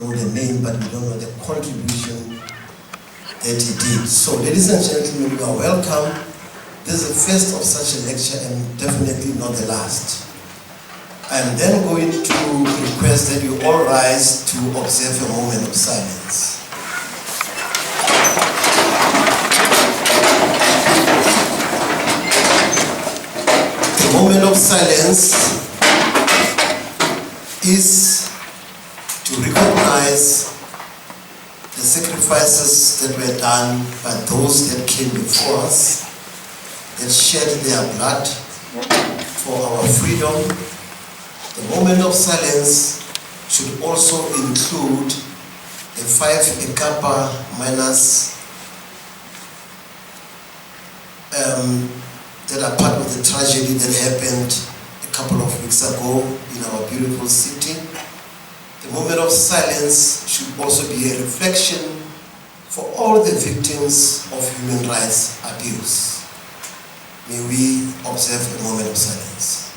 know the name, but we don't know the contribution that he did. So, ladies and gentlemen, you are welcome. This is the first of such a lecture and definitely not the last. I am then going to request that you all rise to observe a moment of silence. The moment of silence is to recognize the sacrifices that were done by those that came before us, that shed their blood for our freedom. The moment of silence should also include the 5 Ekapa miners that are part of the tragedy that happened a couple of weeks ago in our beautiful city. The moment of silence should also be a reflection for all the victims of human rights abuse. May we observe a moment of silence.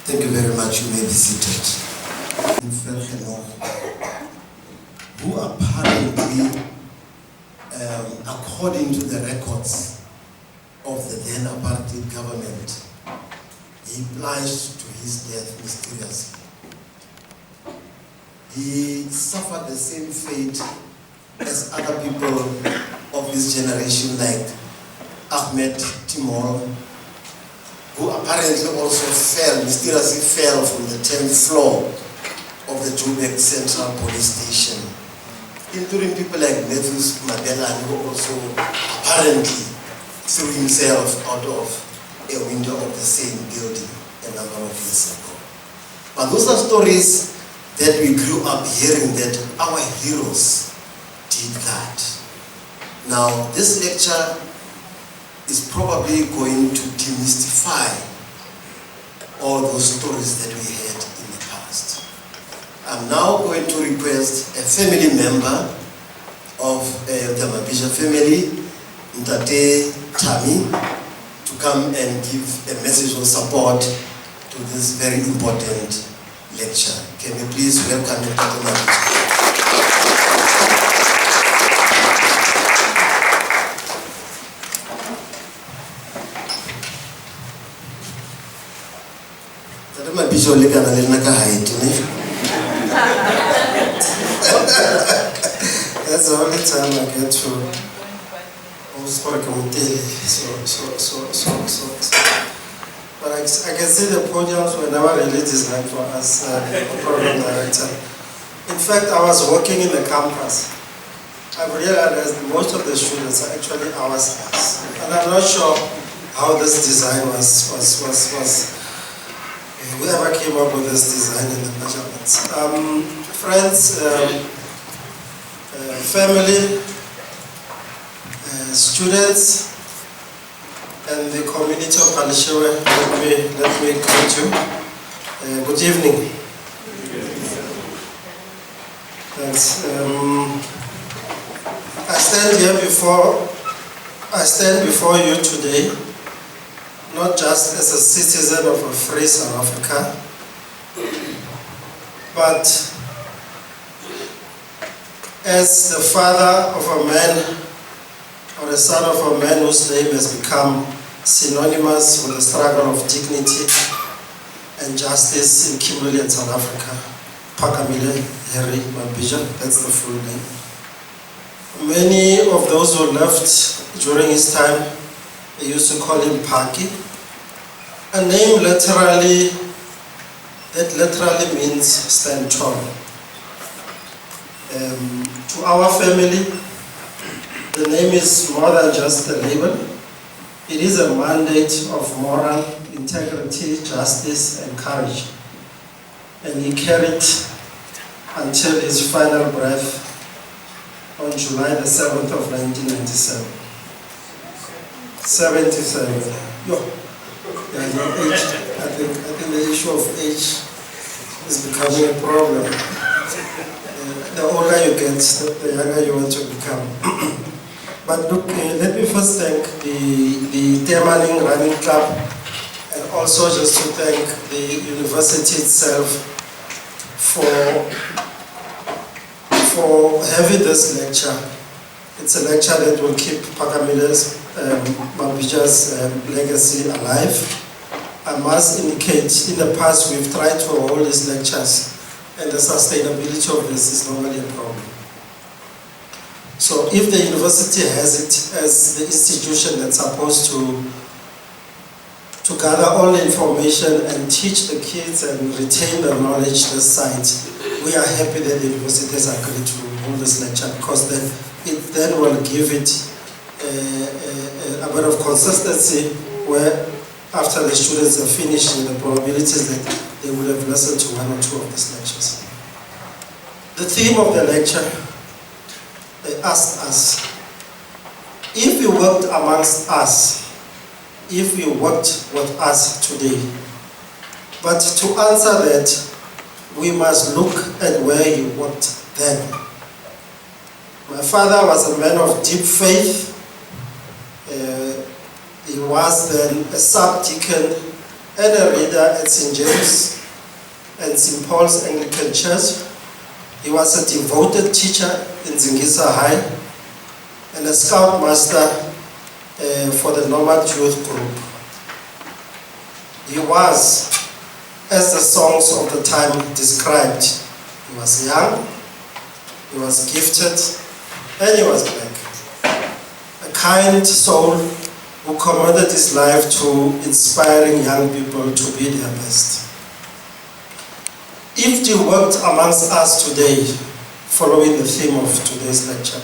Thank you very much. You may be seated. Who apparently, according to the records of the then apartheid government, he plunged to his death mysteriously. He suffered the same fate as other people of his generation, like Ahmed Timol, who apparently also mysteriously fell from the 10th floor of the Joburg Central Police Station, including people like Matthews Mandela, who also apparently threw himself out of a window of the same building a number of years ago. But those are stories that we grew up hearing, that our heroes did that. Now, this lecture is probably going to demystify all those stories that we had in the past. I'm now going to request a family member of the Mabija family, Ntate Tami, to come and give a message of support to this very important lecture. Can you please welcome Ntate Mabija? That's the only time I get to but I can see the podiums were never really designed for us, program director. In fact, I was working in the campus. I've realized that most of the students are actually our size, and I'm not sure how this design was whoever came up with this design and the measurements. Friends, family, students, and the community of Alishewe, let me greet you. Good evening. Thanks. I stand before you today, not just as a citizen of a free South Africa, but as the father of a man, or the son of a man whose name has become synonymous with the struggle of dignity and justice in Kimberley and South Africa, Phakamile Harry Mabija, that's the full name. Many of those who left during his time, they used to call him Phaki, a name that literally means stand tall. To our family, the name is more than just a label. It is a mandate of moral integrity, justice, and courage. And he carried until his final breath on July the 7th of 1997. 77. Yeah, age. I think the issue of age is becoming a problem. The older you get, the younger you want to become. But look, let me first thank the Teamaning Running Club, and also just to thank the university itself for having this lecture. It's a lecture that will keep Phakamile's, Mabija's legacy alive. I must indicate, in the past we've tried to hold these lectures, and the sustainability of this is normally a problem. So if the university has it as the institution that's supposed to gather all the information and teach the kids and retain the knowledge this side, we are happy that the university has agreed to hold this lecture, because then it then will give it a bit of consistency, where after the students are finished, the probabilities that they will have listened to one or two of these lectures. The theme of the lecture, they asked us, if you worked amongst us, if you worked with us today. But to answer that, we must look at where you worked then. My father was a man of deep faith. He was then a sub-deacon and a reader at St. James and St. Paul's Anglican Church. He was a devoted teacher in Zingisa High and a scoutmaster for the Nomad Youth Group. He was, as the songs of the time described, he was young, he was gifted, and he was black. A kind soul who committed his life to inspiring young people to be their best. If you worked amongst us today, following the theme of today's lecture,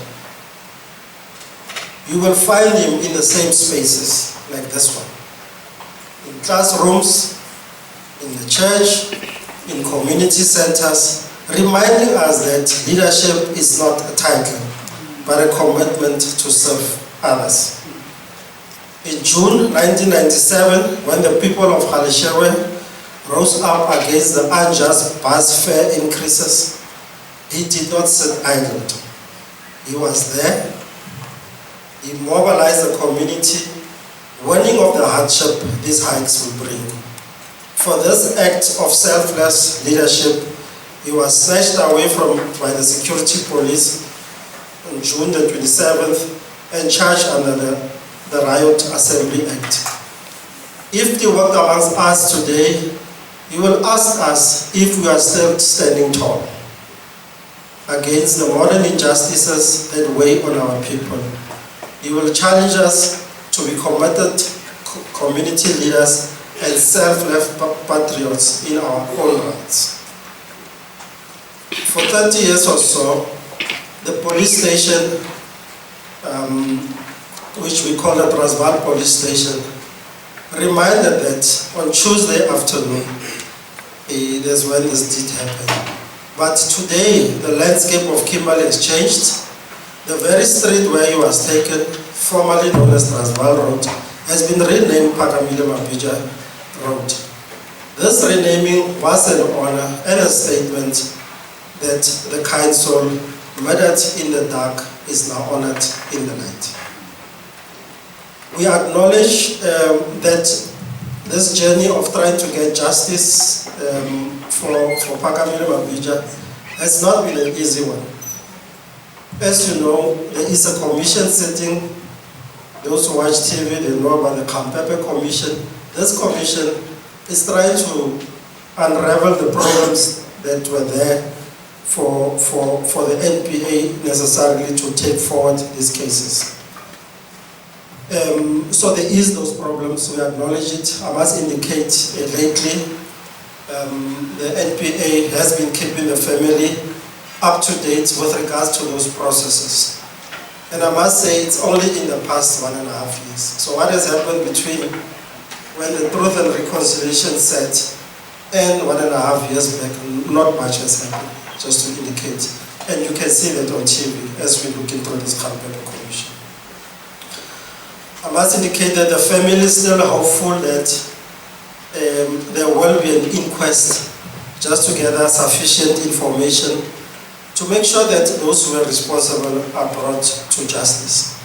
you will find him in the same spaces like this one. In classrooms, in the church, in community centers, reminding us that leadership is not a title, but a commitment to serve others. In June 1997, when the people of Galeshewe rose up against the unjust bus fare increases, he did not sit idle. He was there. He mobilized the community, warning of the hardship these hikes will bring. For this act of selfless leadership, he was snatched away by the security police on June the 27th and charged under the Riot Assembly Act. If he worked amongst us today, he will ask us if we are still standing tall against the modern injustices that weigh on our people. He will challenge us to be committed community leaders and selfless patriots in our own rights. For 30 years or so, the police station, which we call the Transvaal Police Station, reminded that on Tuesday afternoon, that's when this did happen. But today, the landscape of Kimberley has changed. The very street where he was taken, formerly known as Transvaal Road, has been renamed Phakamile Mabija Road. This renaming was an honor and a statement that the kind soul murdered in the dark is now honored in the light. We acknowledge that this journey of trying to get justice for Phakamile Mabija has not been an easy one. As you know, there is a commission sitting. Those who watch TV, they know about the Kampepe Commission. This commission is trying to unravel the problems that were there for the NPA necessarily to take forward these cases. So there is those problems, we acknowledge it. I must indicate lately the NPA has been keeping the family up to date with regards to those processes. And I must say it's only in the past 1.5 years. So what has happened between when the Truth and Reconciliation set and 1.5 years back, not much has happened, just to indicate. And you can see that on TV as we look into this Kampepe Commission. I must indicate that the family is still hopeful that there will be an inquest just to gather sufficient information to make sure that those who are responsible are brought to justice.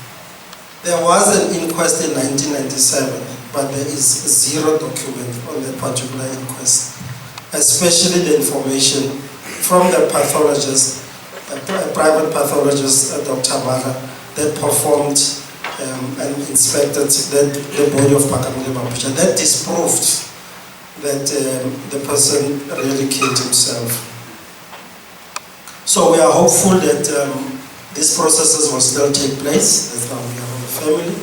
There was an inquest in 1997, but there is zero document on that particular inquest, especially the information from the pathologist, a private pathologist, Dr. Mara, that performed and inspected the body of Phakamile Mabija. That disproved that the person really killed himself. So we are hopeful that these processes will still take place. That's why we are on the family.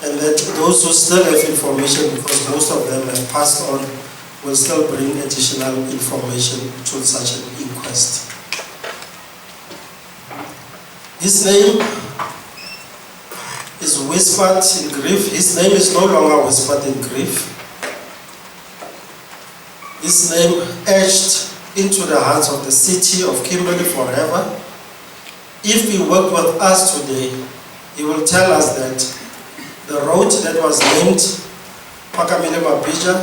And that those who still have information, because most of them have passed on, will still bring additional information to such an inquest. His name is whispered in grief. His name is no longer whispered in grief. His name etched into the hearts of the city of Kimberley forever. If he worked with us today, he will tell us that the road that was named Phakamile Mabija,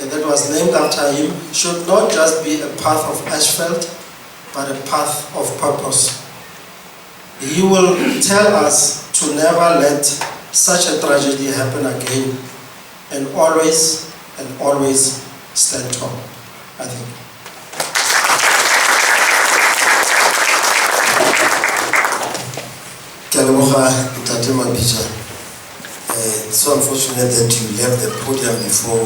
and that was named after him, should not just be a path of asphalt, but a path of purpose. He will tell us to never let such a tragedy happen again, and always stand tall, I think. Ntate Mabija, it's so unfortunate that you left the podium before.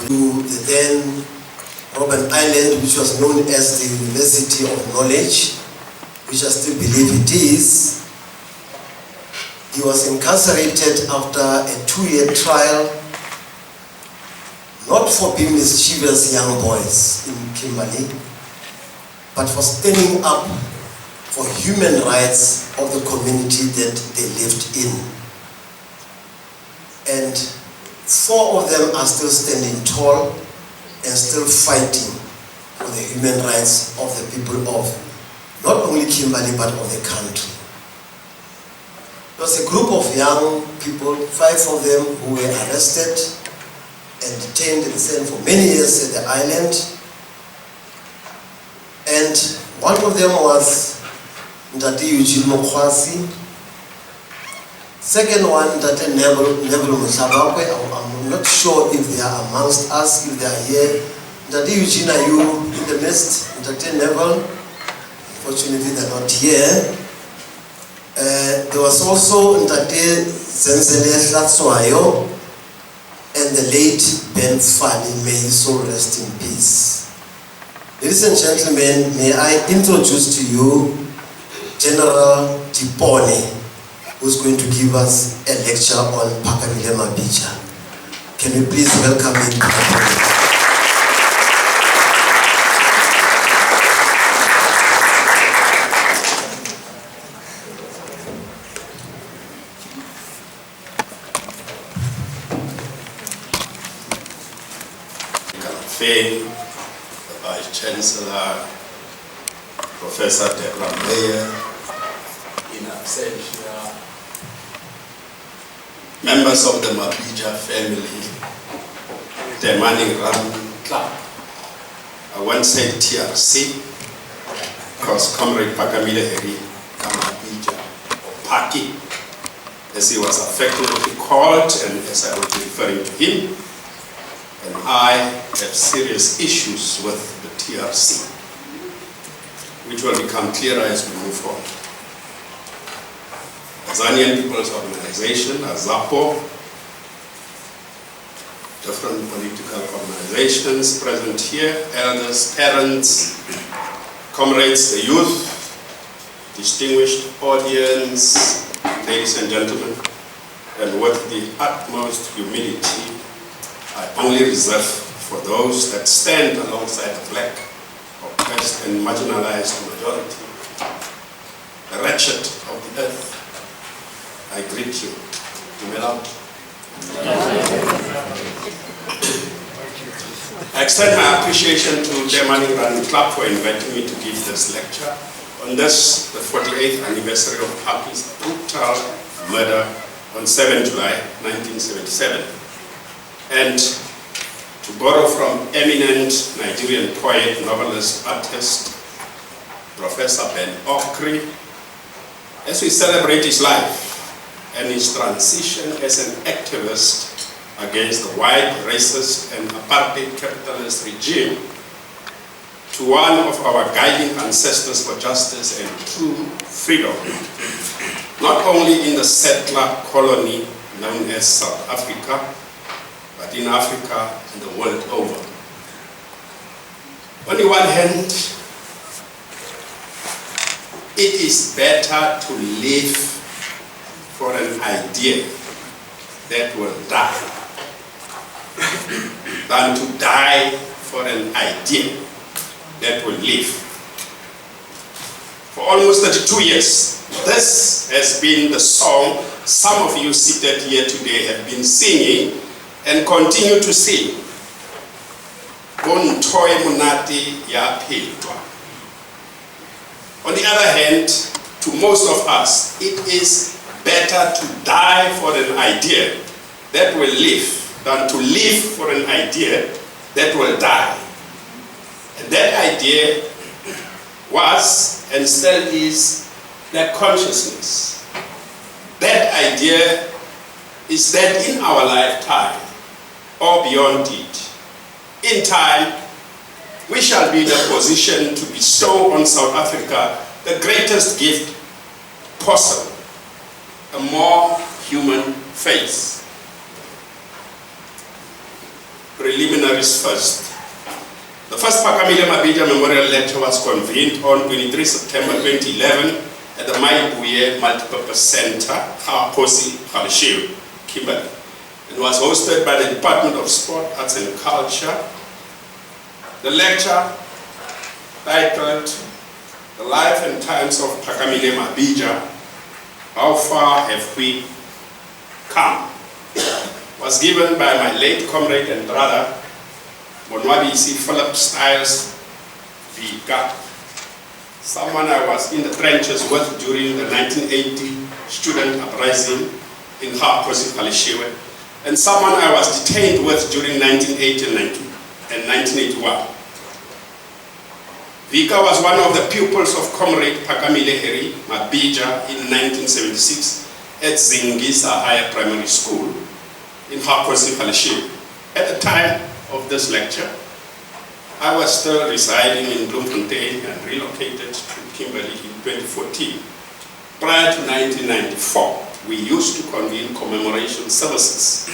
The then Robben Island, which was known as the University of Knowledge, which I still believe it is. He was incarcerated after a 2-year trial, not for being mischievous young boys in Kimberley, but for standing up for human rights of the community that they lived in. And 4 of them are still standing tall and still fighting for the human rights of the people of not only Kimberley but of the country. There was a group of young people, 5 of them, who were arrested and detained and sent for many years at the island. And one of them was Ndati Eugene Mokwasi. Second one, Ndati Neville Mushabakwe. I'm not sure if they are amongst us, if they are here. Ndati Eugene, are you in the midst? Ndati Neville? Unfortunately, they're not here. There was also Ndati Zenzele Hlatsoayo and the late Ben Fani. May his soul rest in peace. Ladies and gentlemen, may I introduce to you General Tipone, who's going to give us a lecture on Phakamile Mabija. Can we please welcome him? The Vice Chancellor, Professor Deborah Mayer, in absentia, members of the Mabija family, the Manning Ram Club. I once said TRC, because Comrade Phakamile Heri Mabija, or Phaki, as he was affectionately called, and as I was referring to him, and I have serious issues with the TRC, which will become clearer as we move forward. Azanian People's Organization, AZAPO, different political organizations present here, elders, parents, comrades, the youth, distinguished audience, ladies and gentlemen, and with the utmost humility, I only reserve for those that stand alongside the black, oppressed and marginalized majority, the wretched of the earth. I greet you. I extend my appreciation to the Manning Ram Club for inviting me to give this lecture on this, the 48th anniversary of Phaki's brutal murder on 7 July 1977. And to borrow from eminent Nigerian poet, novelist, artist, Professor Ben Okri, As we celebrate his life and his transition as an activist against the white, racist and apartheid capitalist regime to one of our guiding ancestors for justice and true freedom, not only in the settler colony known as South Africa, but in Africa and the world over. On the one hand, it is better to live for an idea that will die than to die for an idea that will live. For almost 32 years, this has been the song some of you seated here today have been singing and continue to sing. On the other hand, to most of us, it is better to die for an idea that will live than to live for an idea that will die. And that idea was and still is that consciousness. That idea is that in our lifetime or beyond it, in time, we shall be in a position to bestow on South Africa the greatest gift possible, a more human face. Preliminaries first. The first Phakamile Mabija Memorial Lecture was convened on 23 September 2011 at the Mabija Multipurpose Center, APARTHEID, Kimberley. It was hosted by the Department of Sport, Arts and Culture. The lecture, titled The Life and Times of Phakamile Mabija, How Far Have We Come?, was given by my late comrade and brother, Philip Styles Vika, someone I was in the trenches with during the 1980 student uprising in APARTHEID, and someone I was detained with during 1980 and 1981. Vika was one of the pupils of Comrade Phakamile Mabija in 1976 at Zingisa Higher Primary School in APARTHEID. At the time of this lecture, I was still residing in Bloemfontein and relocated to Kimberley in 2014. Prior to 1994, we used to convene commemoration services.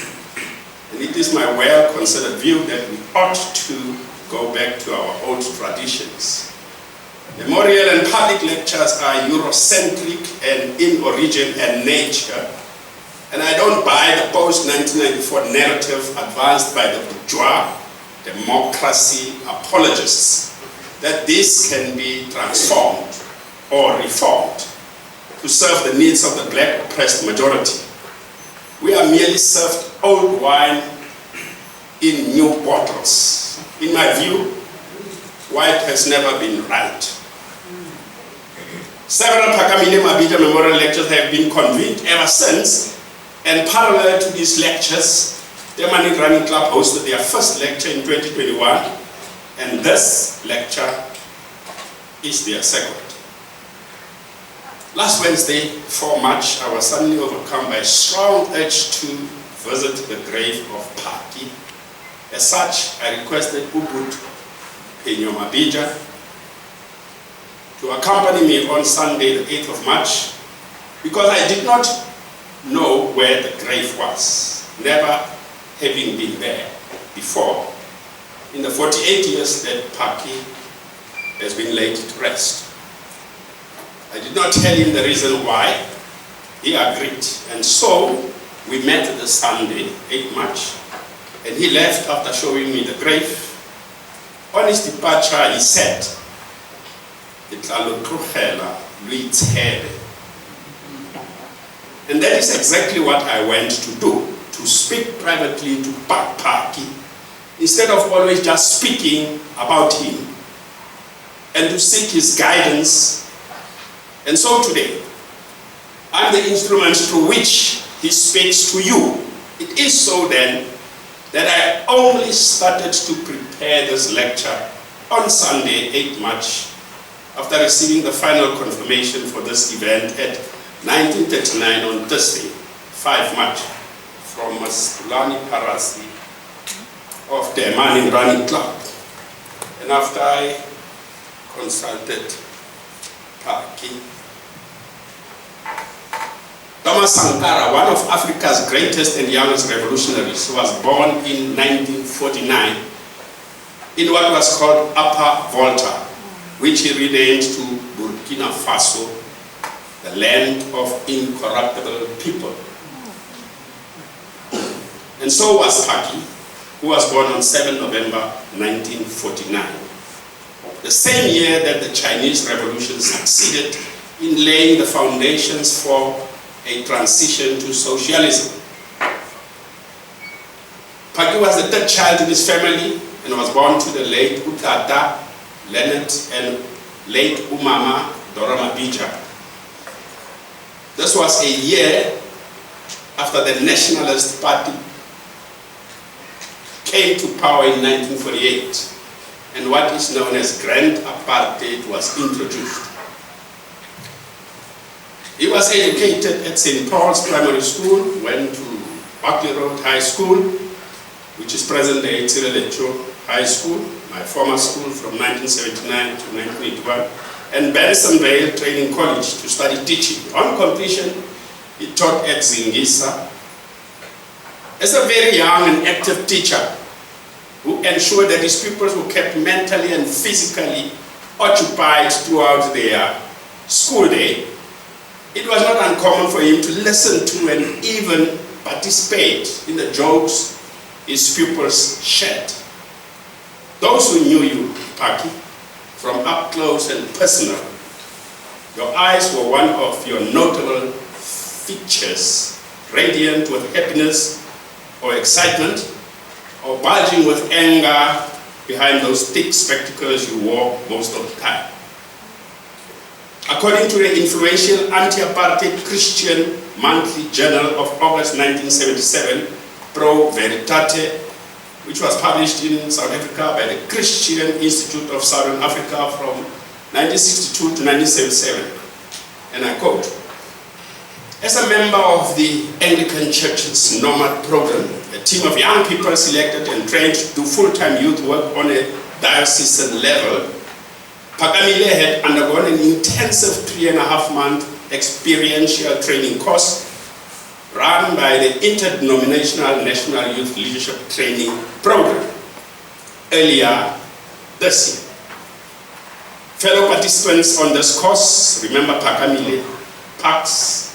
And it is my well-considered view that we ought to go back to our old traditions. Memorial and public lectures are Eurocentric and in origin and nature, and I don't buy the post-1994 narrative advanced by the bourgeois democracy apologists that this can be transformed or reformed to serve the needs of the black oppressed majority. We are merely served old wine in new bottles. In my view, white has never been right. Several Phakamile Mabija Memorial Lectures have been convened ever since, and parallel to these lectures, the Money Running Club hosted their first lecture in 2021, and this lecture is their second. Last Wednesday, 4 March, I was suddenly overcome by a strong urge to visit the grave of Plaatje. As such, I requested Ubud Mabija to accompany me on Sunday, the 8th of March, because I did not know where the grave was, never having been there before in the 48 years that Plaatje has been laid to rest. I did not tell him the reason why. He agreed, and so we met the Sunday, 8 March, and he left after showing me the grave. On his departure, he said, and that is exactly what I went to do, to speak privately to Plaatje, instead of always just speaking about him, and to seek his guidance. And so today, I'm the instrument through which he speaks to you. It is so then that I only started to prepare this lecture on Sunday, 8 March, after receiving the final confirmation for this event at 1939 on Thursday, 5 March, from Masculani Parasi of the Emani Running Club. And after I consulted Phakamile, Thomas Sankara, one of Africa's greatest and youngest revolutionaries, was born in 1949 in what was called Upper Volta, which he renamed to Burkina Faso, the land of incorruptible people. And so was Phakamile, who was born on 7 November 1949, the same year that the Chinese Revolution succeeded in laying the foundations for a transition to socialism. Phakamile was the third child in his family and was born to the late Utata, Leonard, and late Umama, Dora Mabija. This was a year after the Nationalist Party came to power in 1948, and what is known as Grand Apartheid was introduced. He was educated at St. Paul's Primary School, went to Buckley Road High School, which is present-day Tsirelecho High School, my former school from 1979 to 1981, and Bensonvale Training College to study teaching. On completion, he taught at Zingisa. As a very young and active teacher who ensured that his pupils were kept mentally and physically occupied throughout their school day, it was not uncommon for him to listen to and even participate in the jokes his pupils shared. Those who knew you, Phakamile, from up close and personal, your eyes were one of your notable features, radiant with happiness or excitement, or bulging with anger behind those thick spectacles you wore most of the time. According to the influential anti-apartheid Christian monthly journal of August 1977, Pro Veritate, which was published in South Africa by the Christian Institute of Southern Africa from 1962 to 1977, and I quote, "As a member of the Anglican Church's Nomad program, a team of young people selected and trained to do full-time youth work on a diocesan level, Phakamile had undergone an intensive 3.5-month experiential training course run by the Interdenominational National Youth Leadership Training Program earlier this year. Fellow participants on this course remember Phakamile, Pax,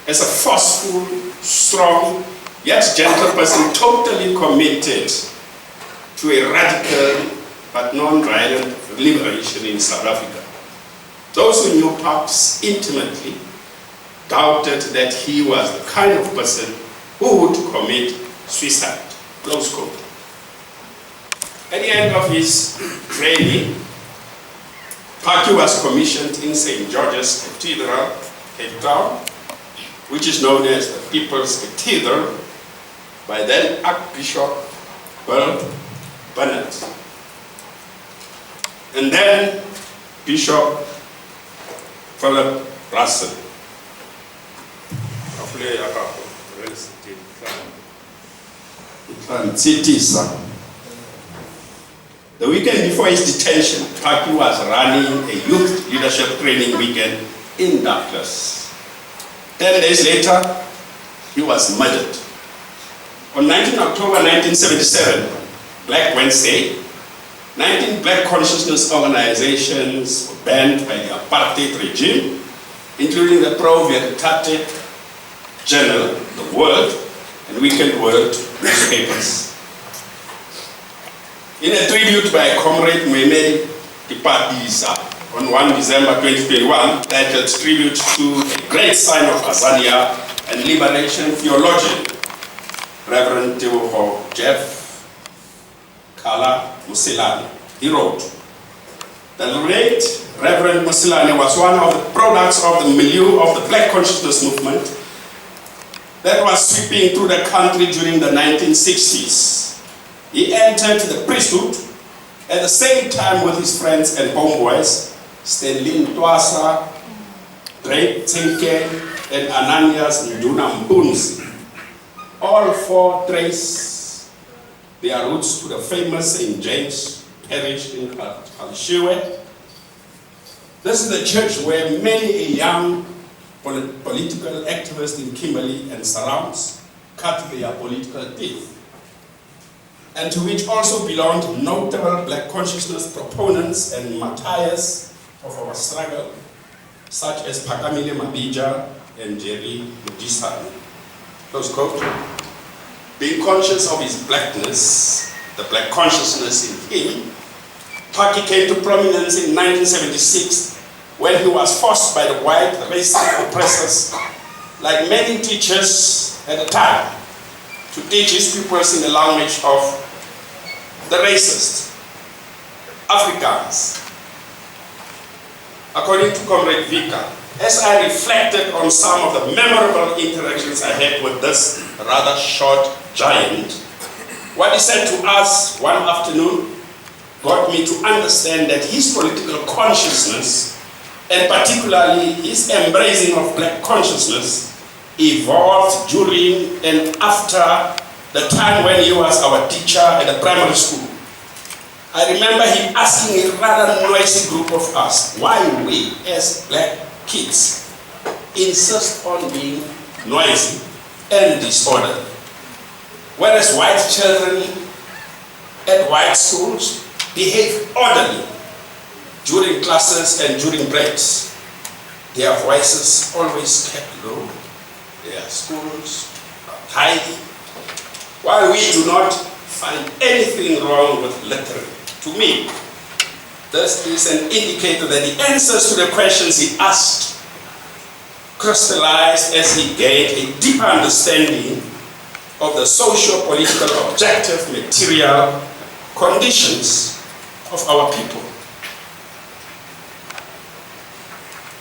as a forceful, strong, yet gentle person totally committed to a radical but non-violent liberation in South Africa. Those who knew Pax intimately doubted that he was the kind of person who would commit suicide." Close quote. At the end of his training, Phakamile was commissioned in St. George's Cathedral, Cape Town, which is known as the People's Cathedral, by then Archbishop Bernard. And then Bishop Philip Russell. The weekend before his detention, Phakamile was running a youth leadership training weekend in Douglas. 10 days later, he was murdered. On 19 October 1977, Black Wednesday, 19 black consciousness organizations were banned by the apartheid regime, including the Pro Veritate Journal, The World, and Weekend World newspapers. In a tribute by Comrade Moemedi Dipatisa on 1 December 2021, titled Tribute to a Great Sign of Azania and Liberation Theologian, Reverend Teoho Jeff Kala Musilane. He wrote, "The late Reverend Musilane was one of the products of the milieu of the Black Consciousness movement that was sweeping through the country during the 1960s. He entered the priesthood at the same time with his friends and homeboys, Stanley Ntwasa, Drake Tsinke, and Ananias Nduna Mbunzi. All four trace their roots to the famous St. James Parish in Kalshiwe. This is the church where many a young political activists in Kimberley and surrounds cut their political teeth, and to which also belonged notable black consciousness proponents and martyrs of our struggle, such as Phakamile Mabija and Jerry Mudisani. Close quote. Being conscious of his blackness, the black consciousness in him, Phakamile came to prominence in 1976 when he was forced by the white racist oppressors, like many teachers at the time, to teach his pupils in the language of the racist Afrikaans. According to Comrade Vika, as I reflected on some of the memorable interactions I had with this rather short giant, what he said to us one afternoon got me to understand that his political consciousness, and particularly his embracing of black consciousness, evolved during and after the time when he was our teacher at the primary school. I remember him asking a rather noisy group of us why we, as black kids, insist on being noisy and disorderly, whereas white children at white schools behave orderly during classes and during breaks. Their voices always kept low, their schools are tidy, while we do not find anything wrong with littering. To me, this is an indicator that the answers to the questions he asked crystallized as he gained a deeper understanding of the socio-political, objective, material conditions of our people.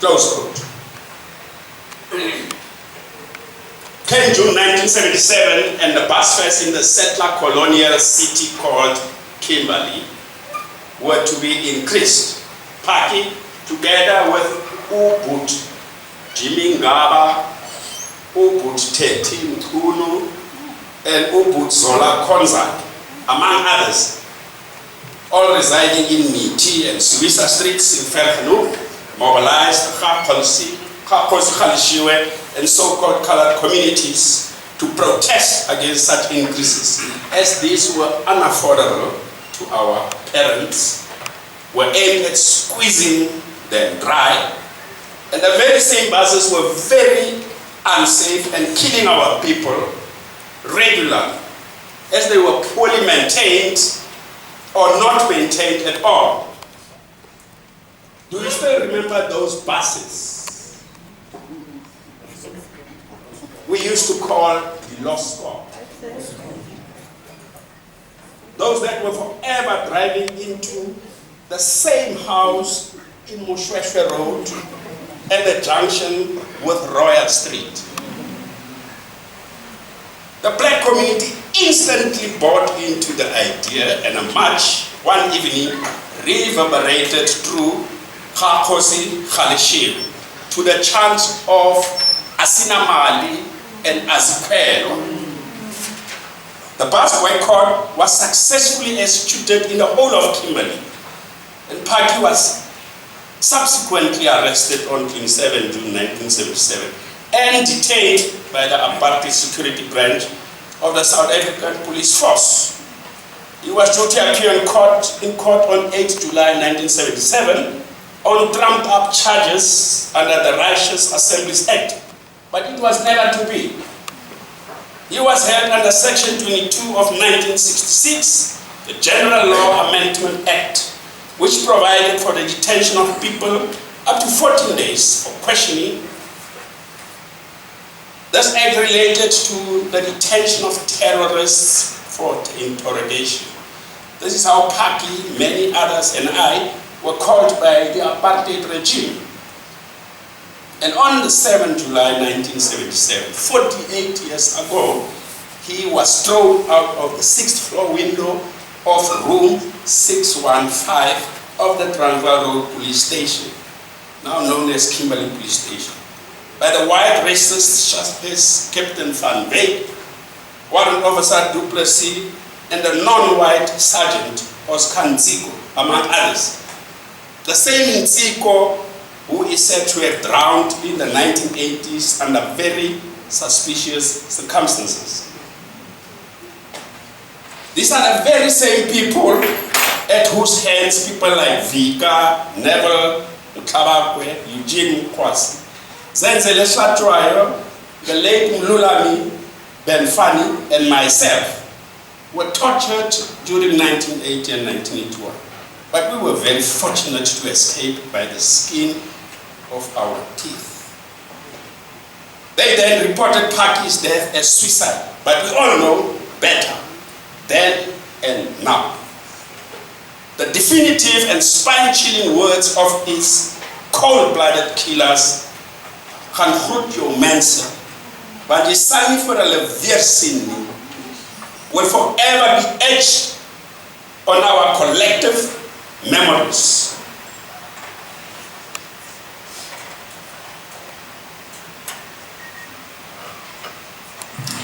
Close quote. 10 June 1977, and the bus fares in the settler colonial city called Kimberley were to be increased. Phakamile, together with Ubut Jimmy Ngaba, Ubut Teti Mkunu, and Ubut Zola Konza, among others, all residing in Miti and Suisa streets in Vergenoeg, mobilized Khakosi, Khalishiwe, and so-called colored communities to protest against such increases, as these were unaffordable to our parents, were aimed at squeezing them dry, and the very same buses were very unsafe and killing our people regularly, as they were poorly maintained or not maintained at all. Do you still remember those buses we used to call the lost squad? Those that were forever driving into the same house in Mushweshwe Road at the junction with Royal Street. The black community instantly bought into the idea, and a march one evening reverberated through Khakosi Khalishiwe to the chants of Asinamali and Azikwelo. The bus boycott was successfully executed in the whole of Kimberley, and Phakamile was subsequently arrested on 27 June 1977 and detained by the APARTHEID security branch of the South African Police Force. He was due to appear in court on 8 July 1977 on trumped up charges under the Righteous Assemblies Act, but it was never to be. He was held under Section 22 of 1966, the General Law Amendment Act, which provided for the detention of people up to 14 days for questioning. This act related to the detention of terrorists for interrogation. This is how Phakamile, many others, and I were called by the apartheid regime. And on the 7th July 1977, 48 years ago, he was thrown out of the 6th floor window of room 615 of the Transvaal Road Police Station, now known as Kimberley Police Station. by the white racists such as Captain Van Wyk, Warrant Officer Du Plessis, and the non-white Sergeant Oscar Ntsiko, among others. The same Ntsiko who is said to have drowned in the 1980s under very suspicious circumstances. These are the very same people at whose hands people like Vika, Neville, Mtlabakwe, Eugene Kwasi, Zenzele Hlatshwayo, the late Mlulami, Ben Fani, and myself were tortured during 1980 and 1981. But we were very fortunate to escape by the skin of our teeth. They then reported Phaki's death as suicide, but we all know better then and now. The definitive and spine-chilling words of its cold-blooded killers, gaan groet jou mense, want die sang vir hulle weer sien nie, will forever be etched on our collective memories.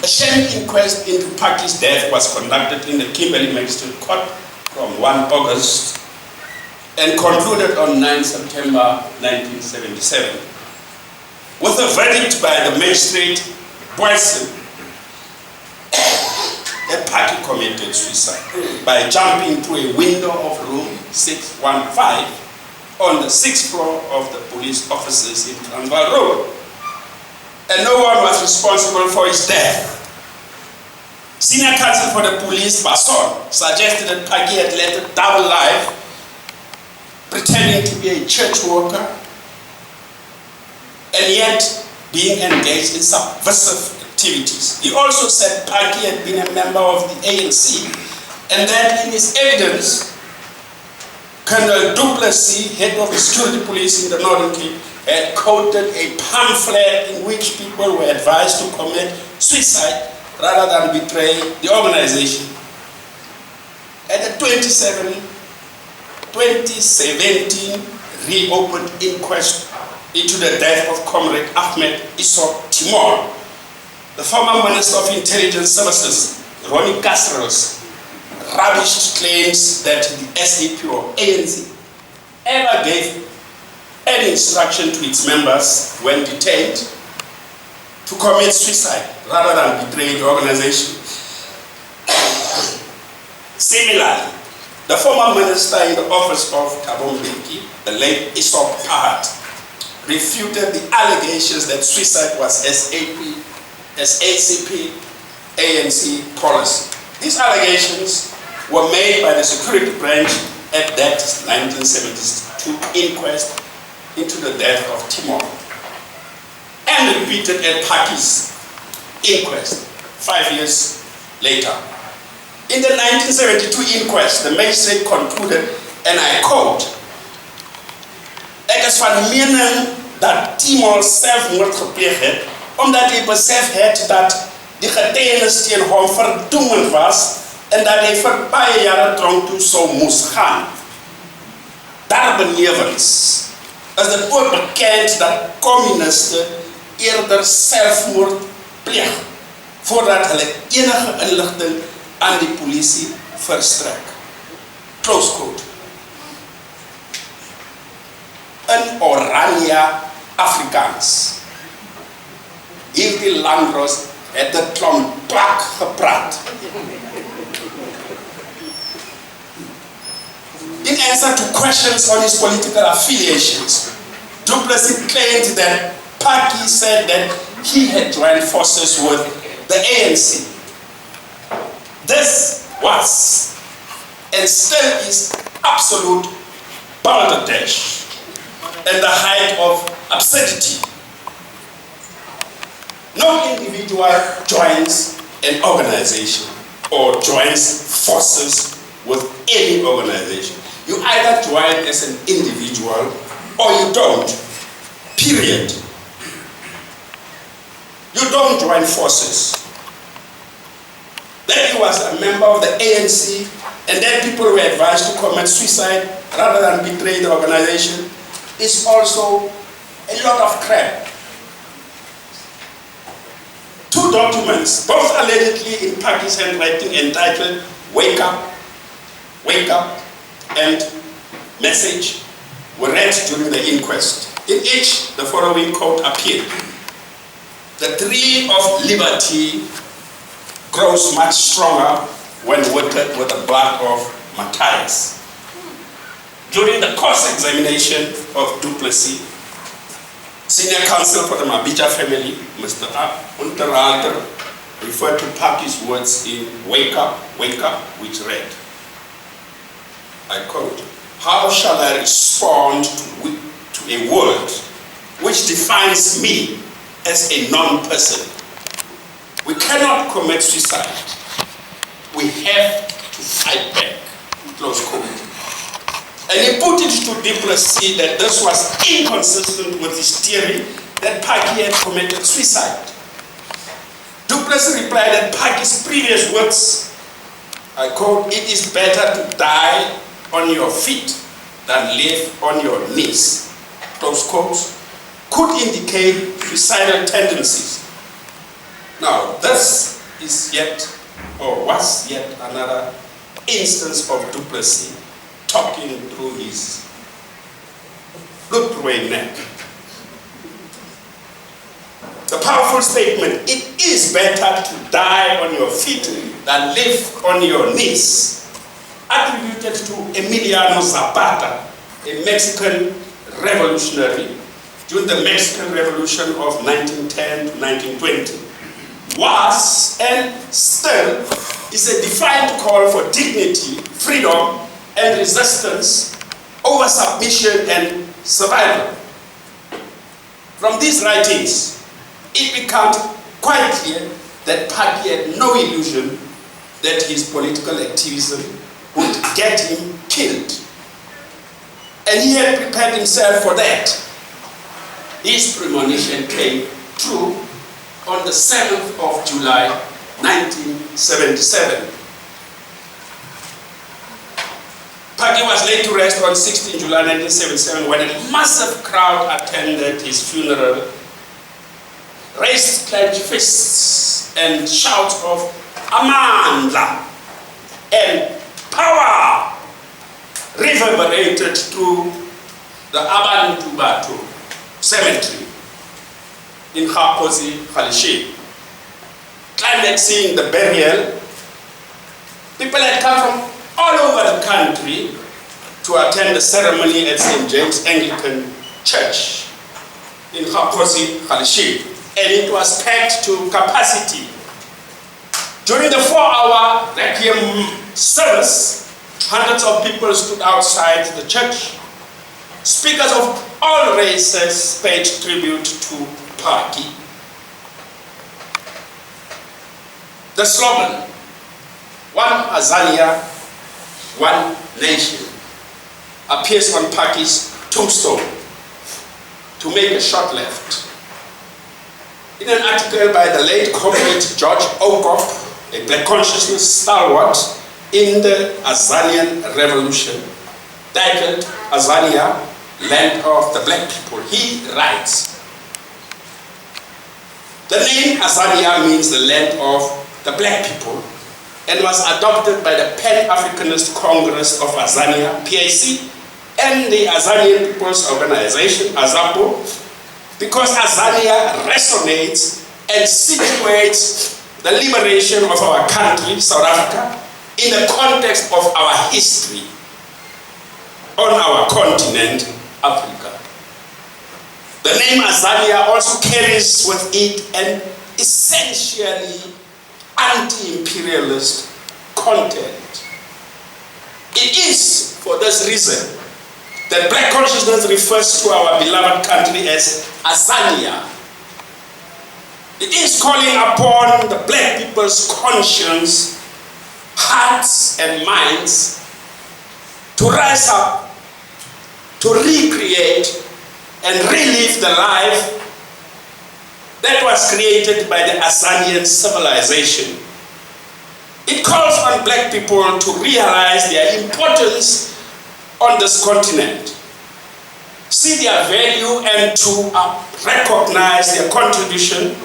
A sham inquest into Phaki's death was conducted in the Kimberley Magistrate Court from 1 August and concluded on 9 September 1977. With a verdict by the magistrate Boyson that Phaki committed suicide by jumping through a window of room 615 on the 6th floor of the police offices in Transvaal Road. And no one was responsible for his death. Senior counsel for the police, Basson, suggested that Phaki had led a double life, pretending to be a church worker, and yet being engaged in subversive activities. He also said Phaki had been a member of the ANC, and that in his evidence, Colonel Du Plessis, head of the security police in the Northern Cape, had quoted a pamphlet in which people were advised to commit suicide rather than betray the organization. At the 2017 reopened inquest into the death of Comrade Ahmed Isop Timor, the former Minister of Intelligence Services, Ronnie Castros, rubbished claims that the SAP or ANC ever gave any instruction to its members when detained to commit suicide rather than betray the organization. Similarly, the former minister in the office of Thabo Mbeki, the late Isop Ahad, refuted the allegations that suicide was ACP ANC policy. These allegations were made by the security branch at that 1972 inquest into the death of Timor, and repeated at Phaki's inquest 5 years later. In the 1972 inquest, the magistrate concluded, and I quote, "Ek is van mening dat Timor selfmoord gepleeg het, omdat hy besef het dat die getuienis teen hom verdoemend was en dat hy vir baie jare tronk toe sou moes gaan. Daarbenewens is dit ook bekend dat communiste eerder selfmoord pleeg voordat hulle enige inligting aan die polisie verstrek." Close quote. In Oranje Afrikaans. Hierdie Landros het 'n klomp plak gepraat. In answer to questions on his political affiliations, Du Plessis claimed that Phaki said that he had joined forces with the ANC. This was and still is absolute balderdash and the height of absurdity. No individual joins an organization or joins forces with any organization. You either join as an individual or you don't, period. You don't join forces. That he was a member of the ANC and that people were advised to commit suicide rather than betray the organization is also a lot of crap. documents, both allegedly in Paki's handwriting, entitled Wake Up, and Message, were read during the inquest. In each, the following quote appeared: "The tree of liberty grows much stronger when watered with the blood of martyrs." During the cross-examination of Du Plessis, senior counsel for the Mabija family, Mr. Unterhalter, referred to Paki's words in Wake Up, which read, I quote, "How shall I respond to a word which defines me as a non-person? We cannot commit suicide. We have to fight back." Close quote. And he put it to Du Plessis that this was inconsistent with his theory that Paki had committed suicide. Du Plessis replied that Paki's previous words, I quote, "It is better to die on your feet than live on your knees," close quotes, could indicate suicidal tendencies. Now, this is yet, or was yet, another instance of Du Plessis talking through his look-through neck. The powerful statement, "It is better to die on your feet than live on your knees," attributed to Emiliano Zapata, a Mexican revolutionary during the Mexican Revolution of 1910 to 1920, was and still is a defiant call for dignity, freedom, and resistance over submission and survival. From these writings, it becomes quite clear that Paki had no illusion that his political activism would get him killed. And he had prepared himself for that. His premonition came true on the 7th of July, 1977. Paki was laid to rest on 16 July 1977 when a massive crowd attended his funeral, raised clenched fists and shouts of "Amandla" and "Power" reverberated through the Abantu Batu cemetery in Khakosi, Khalishe. Climaxing the burial, people had come from all over the country to attend the ceremony at St. James Anglican Church in Khakosi, Khalishe, and it was packed to capacity. During the 4-hour requiem service, hundreds of people stood outside the church. Speakers of all races paid tribute to Paki. The slogan, "One Azania, One Nation," appears on Paki's tombstone. To make a short left, in an article by the late comrade George Okop, a black consciousness stalwart in the Azanian Revolution, titled "Azania, Land of the Black People," he writes, "The name Azania means the land of the black people and was adopted by the Pan-Africanist Congress of Azania, PAC, and the Azanian People's Organization, AZAPO, because Azania resonates and situates the liberation of our country, South Africa, in the context of our history on our continent, Africa. The name Azania also carries with it an essentially anti-imperialist content. It is for this reason that black consciousness refers to our beloved country as Azania. It is calling upon the black people's conscience, hearts and minds to rise up, to recreate and relive the life that was created by the Azanian civilization. It calls on black people to realize their importance on this continent, see their value and to recognize their contribution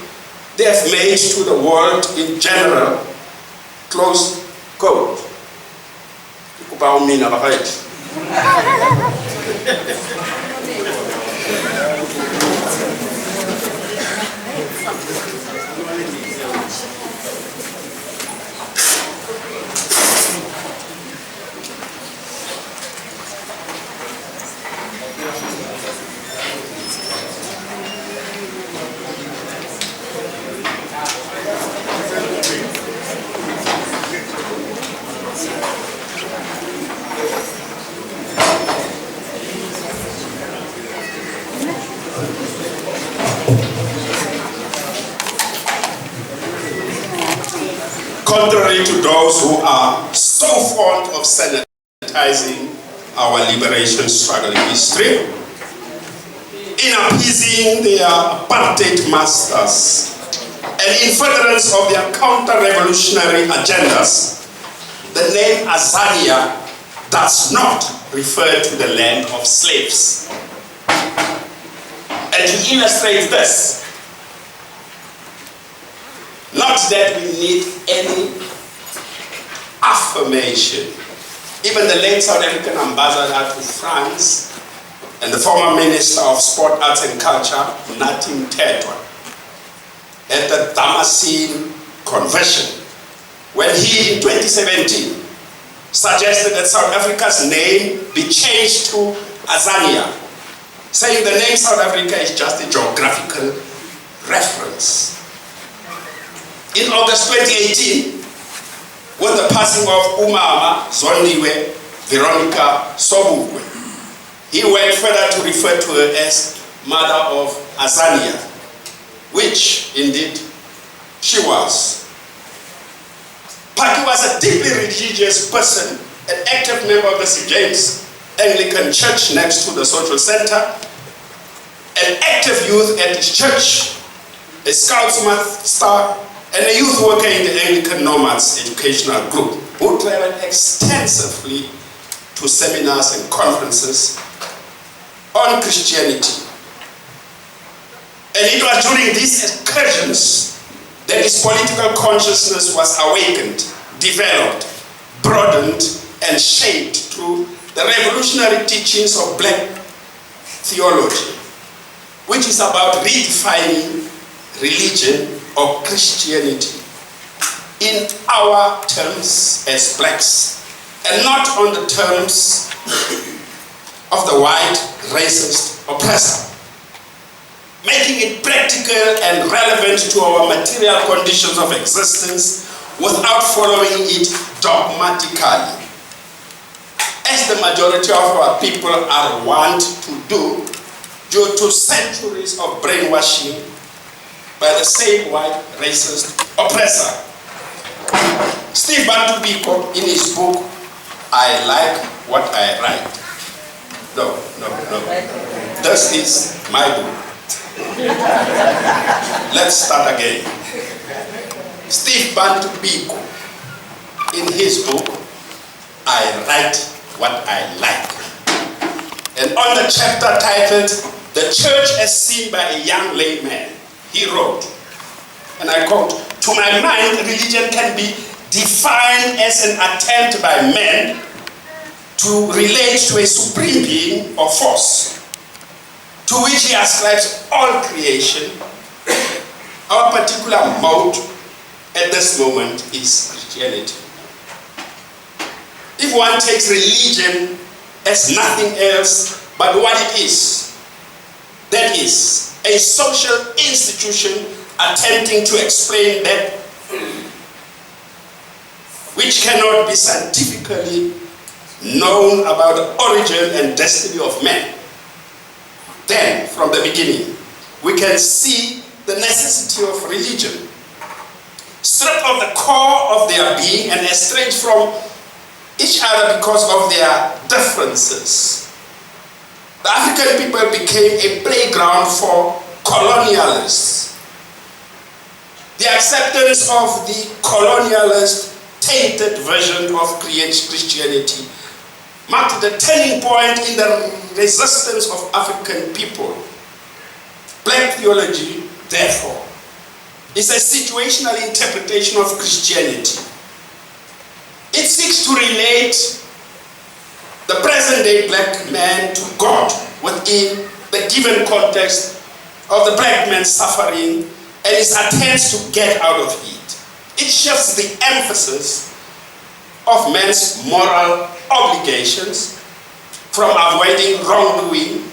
they have made to the world in general, close quote. Contrary to those who are so fond of sanitizing our liberation struggle history, in appeasing their apartheid masters and in furtherance of their counter-revolutionary agendas, the name Azania does not refer to the land of slaves. And to illustrate this, not that we need any affirmation. Even the late South African ambassador to France and the former Minister of Sport, Arts and Culture, Natim Tetwa, at the Damascene Convention, when he, in 2017, suggested that South Africa's name be changed to Azania, saying the name South Africa is just a geographical reference. In August 2018, with the passing of Umama Zondiwe Veronica Sobukwe, he went further to refer to her as Mother of Azania, which indeed she was. Paki was a deeply religious person, an active member of the St. James Anglican Church next to the Social Center, an active youth at his church, a Scoutmaster, and a youth worker in the Anglican Nomads Educational Group, who traveled extensively to seminars and conferences on Christianity. And it was during these excursions that his political consciousness was awakened, developed, broadened, and shaped through the revolutionary teachings of Black theology, which is about redefining religion or Christianity in our terms as blacks, and not on the terms of the white racist oppressor, making it practical and relevant to our material conditions of existence without following it dogmatically, as the majority of our people are wont to do due to centuries of brainwashing by the same white racist oppressor. Steve Bantu Biko, in his book, I Like What I Write. No. This is my book. Let's start again. Steve Bantu Biko, in his book, I Write What I Like. And on the chapter titled, The Church as Seen by a Young Layman, he wrote, and I quote, "To my mind, religion can be defined as an attempt by men to relate to a supreme being or force, to which he ascribes all creation. Our particular mode at this moment is Christianity. If one takes religion as nothing else but what it is, that is, a social institution attempting to explain that which cannot be scientifically known about the origin and destiny of man, then from the beginning we can see the necessity of religion, stripped of the core of their being and estranged from each other because of their differences. The African people became a playground for colonialists. The acceptance of the colonialist tainted version of Christianity marked the turning point in the resistance of African people. Black theology, therefore, is a situational interpretation of Christianity. It seeks to relate the present-day black man to God within the given context of the black man's suffering and his attempts to get out of it. It shifts the emphasis of man's moral obligations from avoiding wrongdoing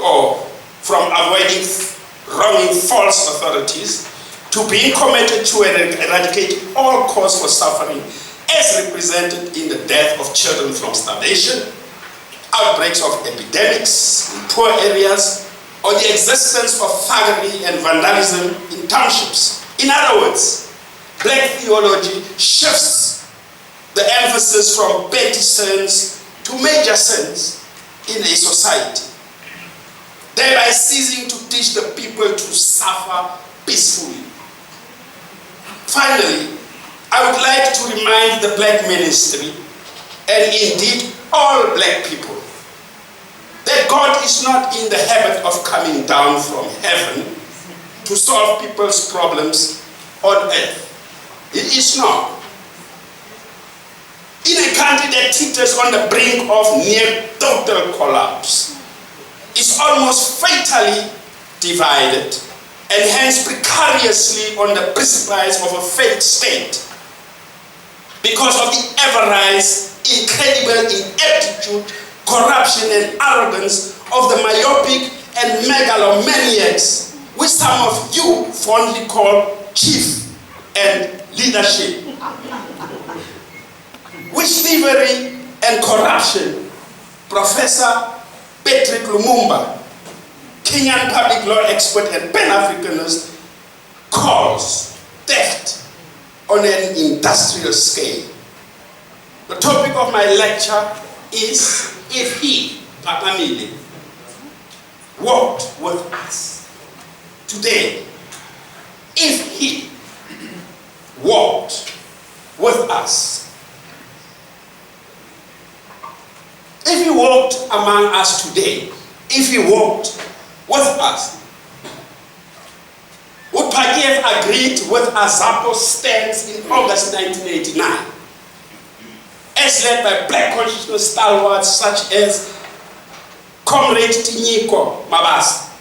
or from avoiding wronging false authorities to being committed to eradicate all cause for suffering as represented in the death of children from starvation, outbreaks of epidemics in poor areas, or the existence of thuggery and vandalism in townships. In other words, black theology shifts the emphasis from petty sins to major sins in a society, thereby ceasing to teach the people to suffer peacefully. Finally, I would like to remind the black ministry, and indeed all black people, that God is not in the habit of coming down from heaven to solve people's problems on earth. It is not. In a country that teeters on the brink of near total collapse, is almost fatally divided and hence precariously on the precipice of a failed state because of the ever-rise, incredible ineptitude, corruption and arrogance of the myopic and megalomaniacs which some of you fondly call chief and leadership. Which thievery and corruption Professor Patrick Lumumba, Kenyan public law expert and Pan-Africanist, calls theft on an industrial scale. The topic of my lecture is if he, Phakamile, walked with us today, if he walked with us, if he walked among us today, if he walked with us, would Plaatje have agreed with Azapo's stance in August 1989, as led by black consciousness stalwarts such as Comrade Tinyiko Mabasa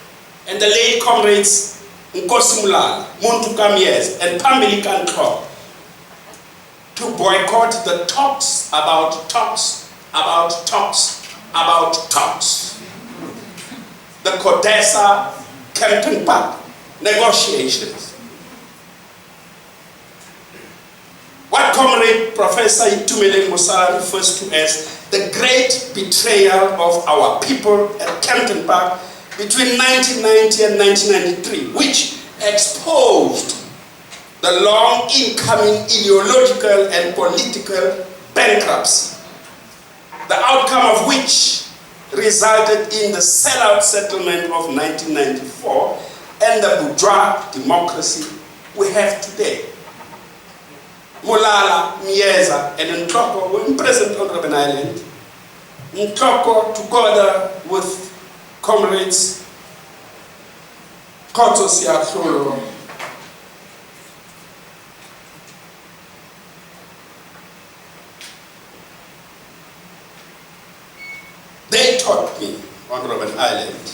and the late comrades Nkosi Mulala, Muntu Kamyes, and Pambili Kantlop, to boycott the talks about talks about talks about talks, the Codesa Kempton Park negotiations. What Comrade Professor Itumeleng Musala refers to as the great betrayal of our people at Kempton Park between 1990 and 1993, which exposed the long incoming ideological and political bankruptcy, the outcome of which resulted in the sellout settlement of 1994 and the bourgeois democracy we have today. Mulala, Mieza, and Ntloko were present on Robben Island. Ntloko, together with comrades Kotso Siatlolo, they taught me on Robben Island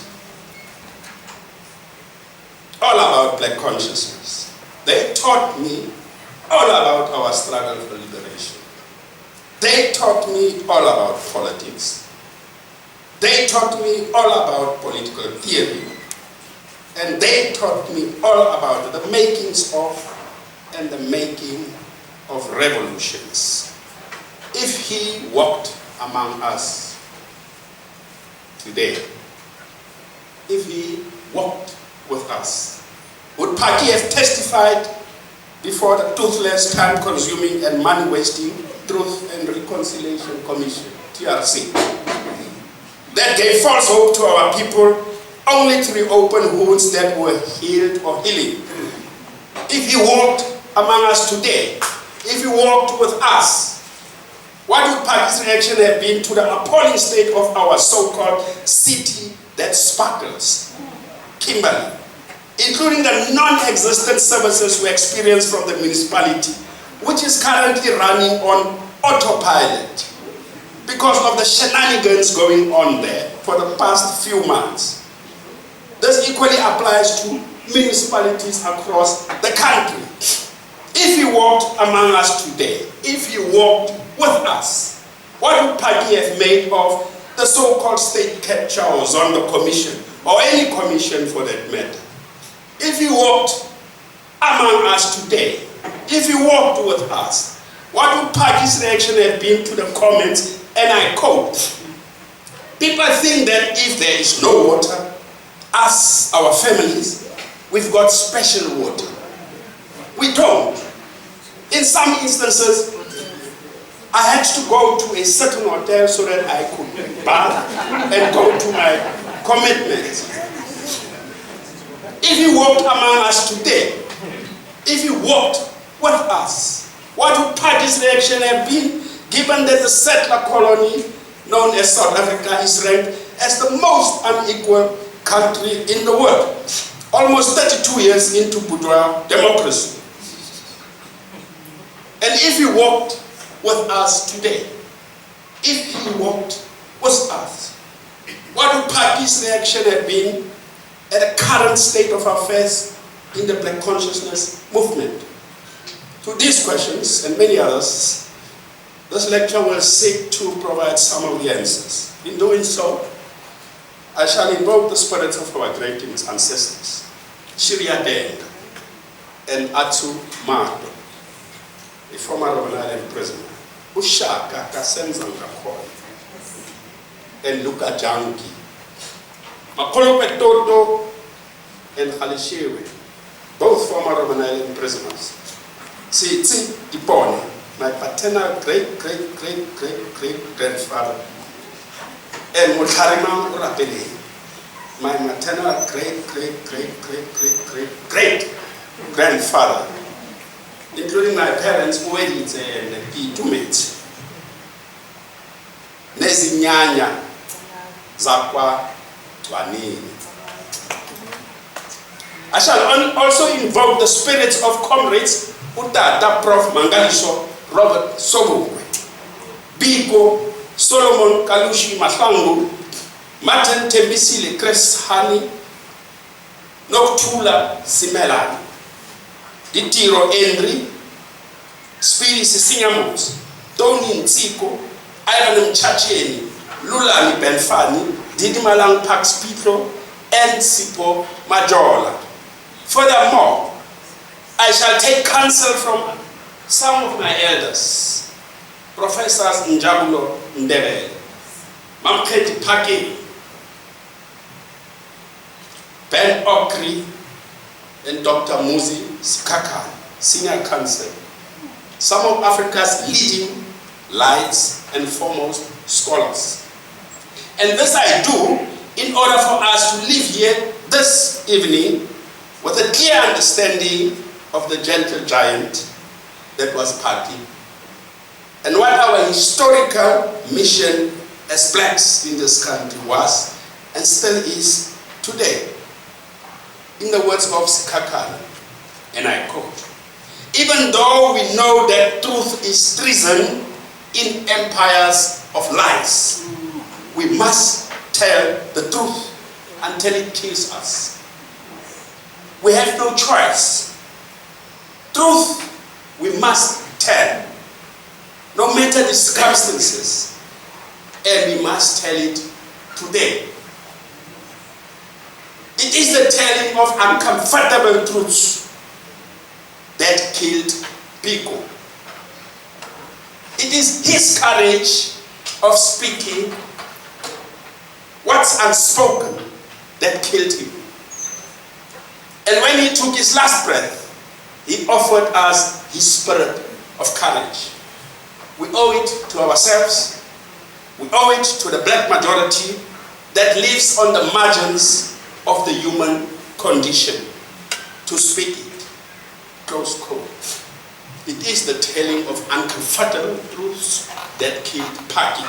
all about black consciousness. They taught me all about our struggle for liberation. They taught me all about politics. They taught me all about political theory. And they taught me all about the makings of and the making of revolutions. If he walked among us today, if he walked with us, would Plaatje have testified before the toothless, time-consuming and money-wasting Truth and Reconciliation Commission, TRC, that gave false hope to our people only to reopen wounds that were healed or healing? If he walked among us today, if he walked with us, what would Plaatje's reaction have been to the appalling state of our so-called city that sparkles, Kimberley, including the non-existent services we experience from the municipality, which is currently running on autopilot because of the shenanigans going on there for the past few months. This equally applies to municipalities across the country. If you walked among us today, if you walked with us, what would Plaatje have made of the so-called state captures on the commission, or any commission for that matter? If you walked among us today, if you walked with us, what would Plaatje's reaction have been to the comments? And I quote, "People think that if there is no water, us, our families, we've got special water. We don't. In some instances, I had to go to a certain hotel so that I could bath and go to my commitments." If you walked among us today, if you walked with us, what would Plaatje's reaction have been, given that the settler colony known as South Africa is ranked as the most unequal country in the world, almost 32 years into bourgeois democracy? And if you walked with us today, if he walked with us, what would Plaatje's reaction have been at the current state of affairs in the Black consciousness movement? To these questions and many others, this lecture will seek to provide some of the answers. In doing so, I shall invoke the spirits of our great ancestors, Shirya Deng and Atsu Mado, a former Robben Island prisoner, Ushaka Kasenzangakon, and Luka Janki, Makolo Petoto and Khalishewe, both former Robben Island prisoners. Tsitsi Dipone, my paternal great-great-great-great-great-grandfather, and Mutharima Urapele, my maternal great-great-great-great-great-great-grandfather, including my parents, Uweditse and Pitumit, Nezinyanya Zakwa Twanini. I shall also invoke the spirits of comrades Utata Prof. Mangalisho Robert Sobukwe, Biko Solomon Kalushi Mahlangu, Martin Tembisile Chris Hani, Noktula Simelan, Ditiro Henry, Spiri Sisinyamos, Tony Ntsiko, Ivan Mchacheni, Lulani Benfani, Didimalang Pax Pitlo, and Sipo Majola. Furthermore, I shall take counsel from some of my elders, Professors Njabulo Ndebele, Mamketi Paki, Ben Okri, and Dr. Muzi Sikaka, Senior Counsel, some of Africa's leading lights and foremost scholars. And this I do in order for us to live here this evening with a clear understanding of the gentle giant that was Plaatje, and what our historical mission as blacks in this country was and still is today. In the words of Sikakane, and I quote, "Even though we know that truth is treason in empires of lies, we must tell the truth until it kills us. We have no choice. Truth we must tell, no matter the circumstances, and we must tell it today. It is the telling of uncomfortable truths that killed Biko. It is his courage of speaking what's unspoken that killed him. And when he took his last breath, he offered us his spirit of courage. We owe it to ourselves. We owe it to the black majority that lives on the margins of the human condition to speak it." Close quote. It is the telling of uncomfortable truths that killed Plaatje.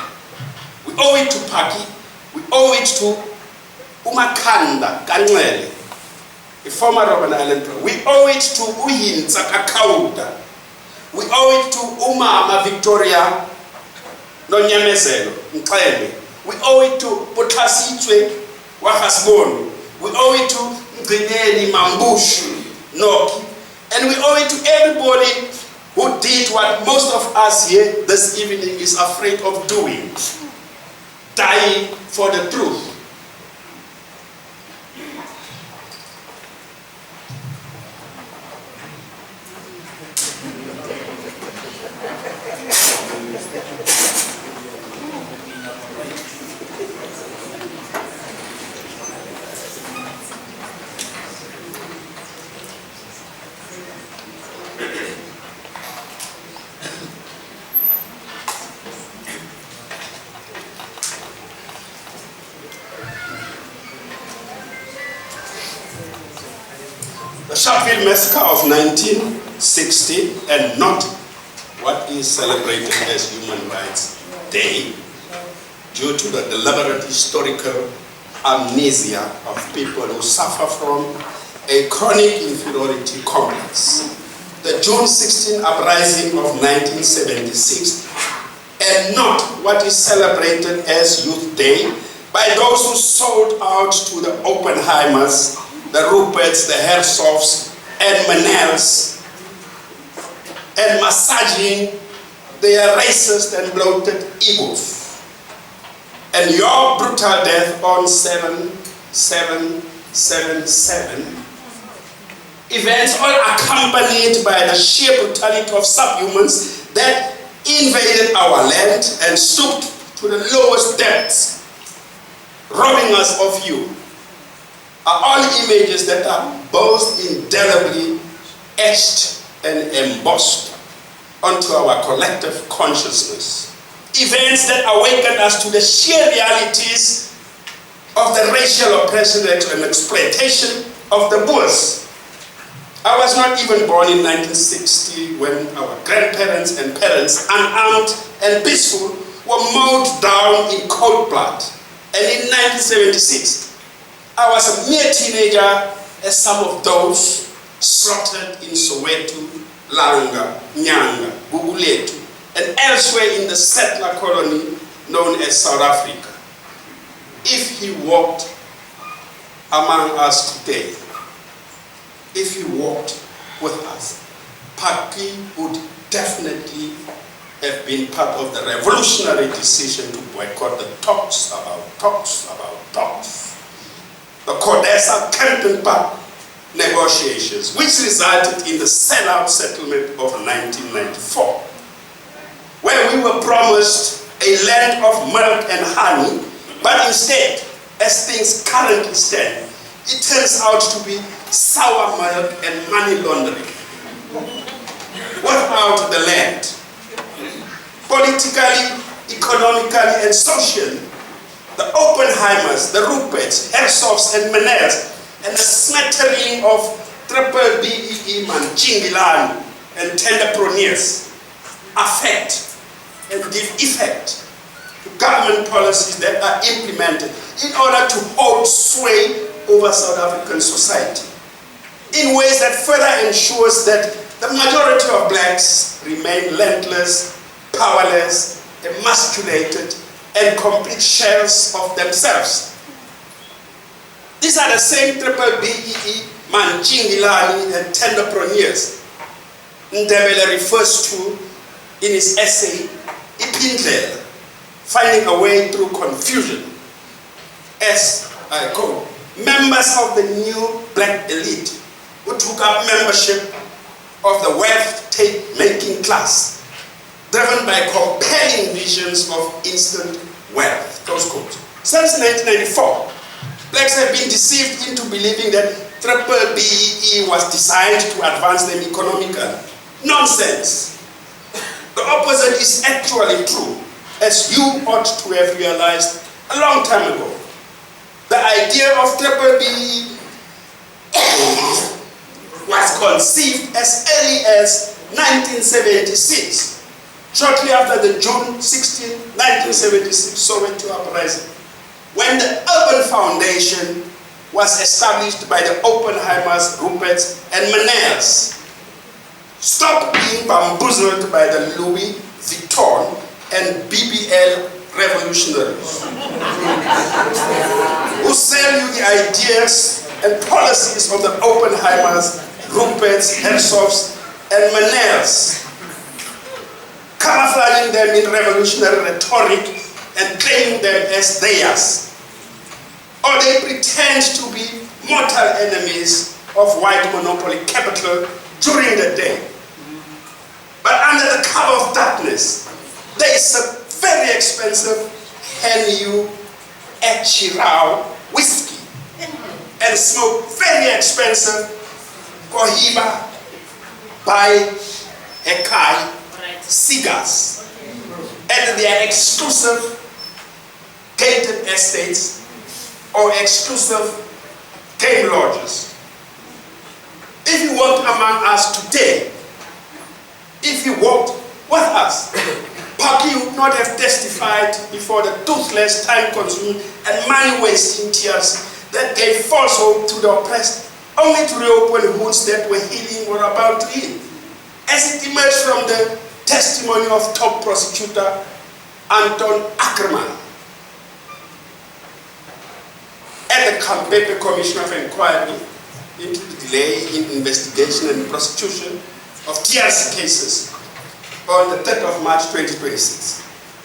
We owe it to Plaatje. We owe it to Umakanda Kancele, a former Robben Island Pro. We owe it to Uhinza Kakauda. We owe it to Umama Victoria Nonyamezelo Mxenge. We owe it to Potasitwe Wahasbon. We owe it to Mgrineni Mambushu Noki. And we owe it to everybody who did what most of us here this evening is afraid of doing. Dying for the truth. The Sharpeville Massacre of 1960, and not what is celebrated as Human Rights Day, due to the deliberate historical amnesia of people who suffer from a chronic inferiority complex. The June 16 uprising of 1976, and not what is celebrated as Youth Day by those who sold out to the Oppenheimers, the Ruperts, the Herzogs, and Manels, and massaging their racist and bloated egos. And your brutal death on 7/7/77, events all accompanied by the sheer brutality of subhumans that invaded our land and stooped to the lowest depths, robbing us of you, are all images that are both indelibly etched and embossed onto our collective consciousness. Events that awaken us to the sheer realities of the racial oppression and exploitation of the Boers. I was not even born in 1960 when our grandparents and parents, unarmed and peaceful, were mowed down in cold blood. And in 1976, I was a mere teenager as some of those slaughtered in Soweto, Langa, Nyanga, Guguletu, and elsewhere in the settler colony known as South Africa. If he walked among us today, if he walked with us, Papi would definitely have been part of the revolutionary decision to boycott the talks about talks. The Codesa Campton Park negotiations, which resulted in the sellout settlement of 1994, where we were promised a land of milk and honey, but instead, as things currently stand, it turns out to be sour milk and money laundering. Without the land, politically, economically, and socially, the Oppenheimers, the Ruperts, Herzogs, and Manels, and a smattering of triple BEE, Manchingilani, and tenderpreneurs affect and give effect to government policies that are implemented in order to hold sway over South African society in ways that further ensures that the majority of blacks remain landless, powerless, emasculated, and complete shells of themselves. These are the same triple BEE, Manchingilani, and tenderpreneurs Ndebele refers to in his essay, Ipindlela, Finding a Way Through Confusion, as, I quote, members of the new black elite who took up membership of the wealth-making class, driven by compelling visions of instant wealth, close quote. Since 1994, blacks have been deceived into believing that triple BEE was designed to advance them economically. Nonsense. The opposite is actually true, as you ought to have realized a long time ago. The idea of triple BEE was conceived as early as 1976, shortly after the June 16, 1976 Soweto uprising, when the Urban Foundation was established by the Oppenheimers, Ruperts, and Meners. Stop being bamboozled by the Louis Vuitton and BBL revolutionaries who sell you the ideas and policies of the Oppenheimers, Ruperts, Herzogs, and Meners, camouflaging them in revolutionary rhetoric and claiming them as theirs. Or they pretend to be mortal enemies of white monopoly capital during the day. But under the cover of darkness, they sip very expensive Henny Echirao whiskey and smoke very expensive Cohiba by Ekai cigars and their exclusive gated estates or exclusive game lodges. If you walked among us today, if you walked with us, Paki would not have testified before the toothless, time-consuming, and money-wasting tears that gave false hope to the oppressed, only to reopen wounds that were healing or about to heal, as it emerged from the testimony of top prosecutor Anton Ackerman at the Campepe Commission of Inquiry into the delay in investigation and prosecution of TRC cases on the 3rd of March 2026.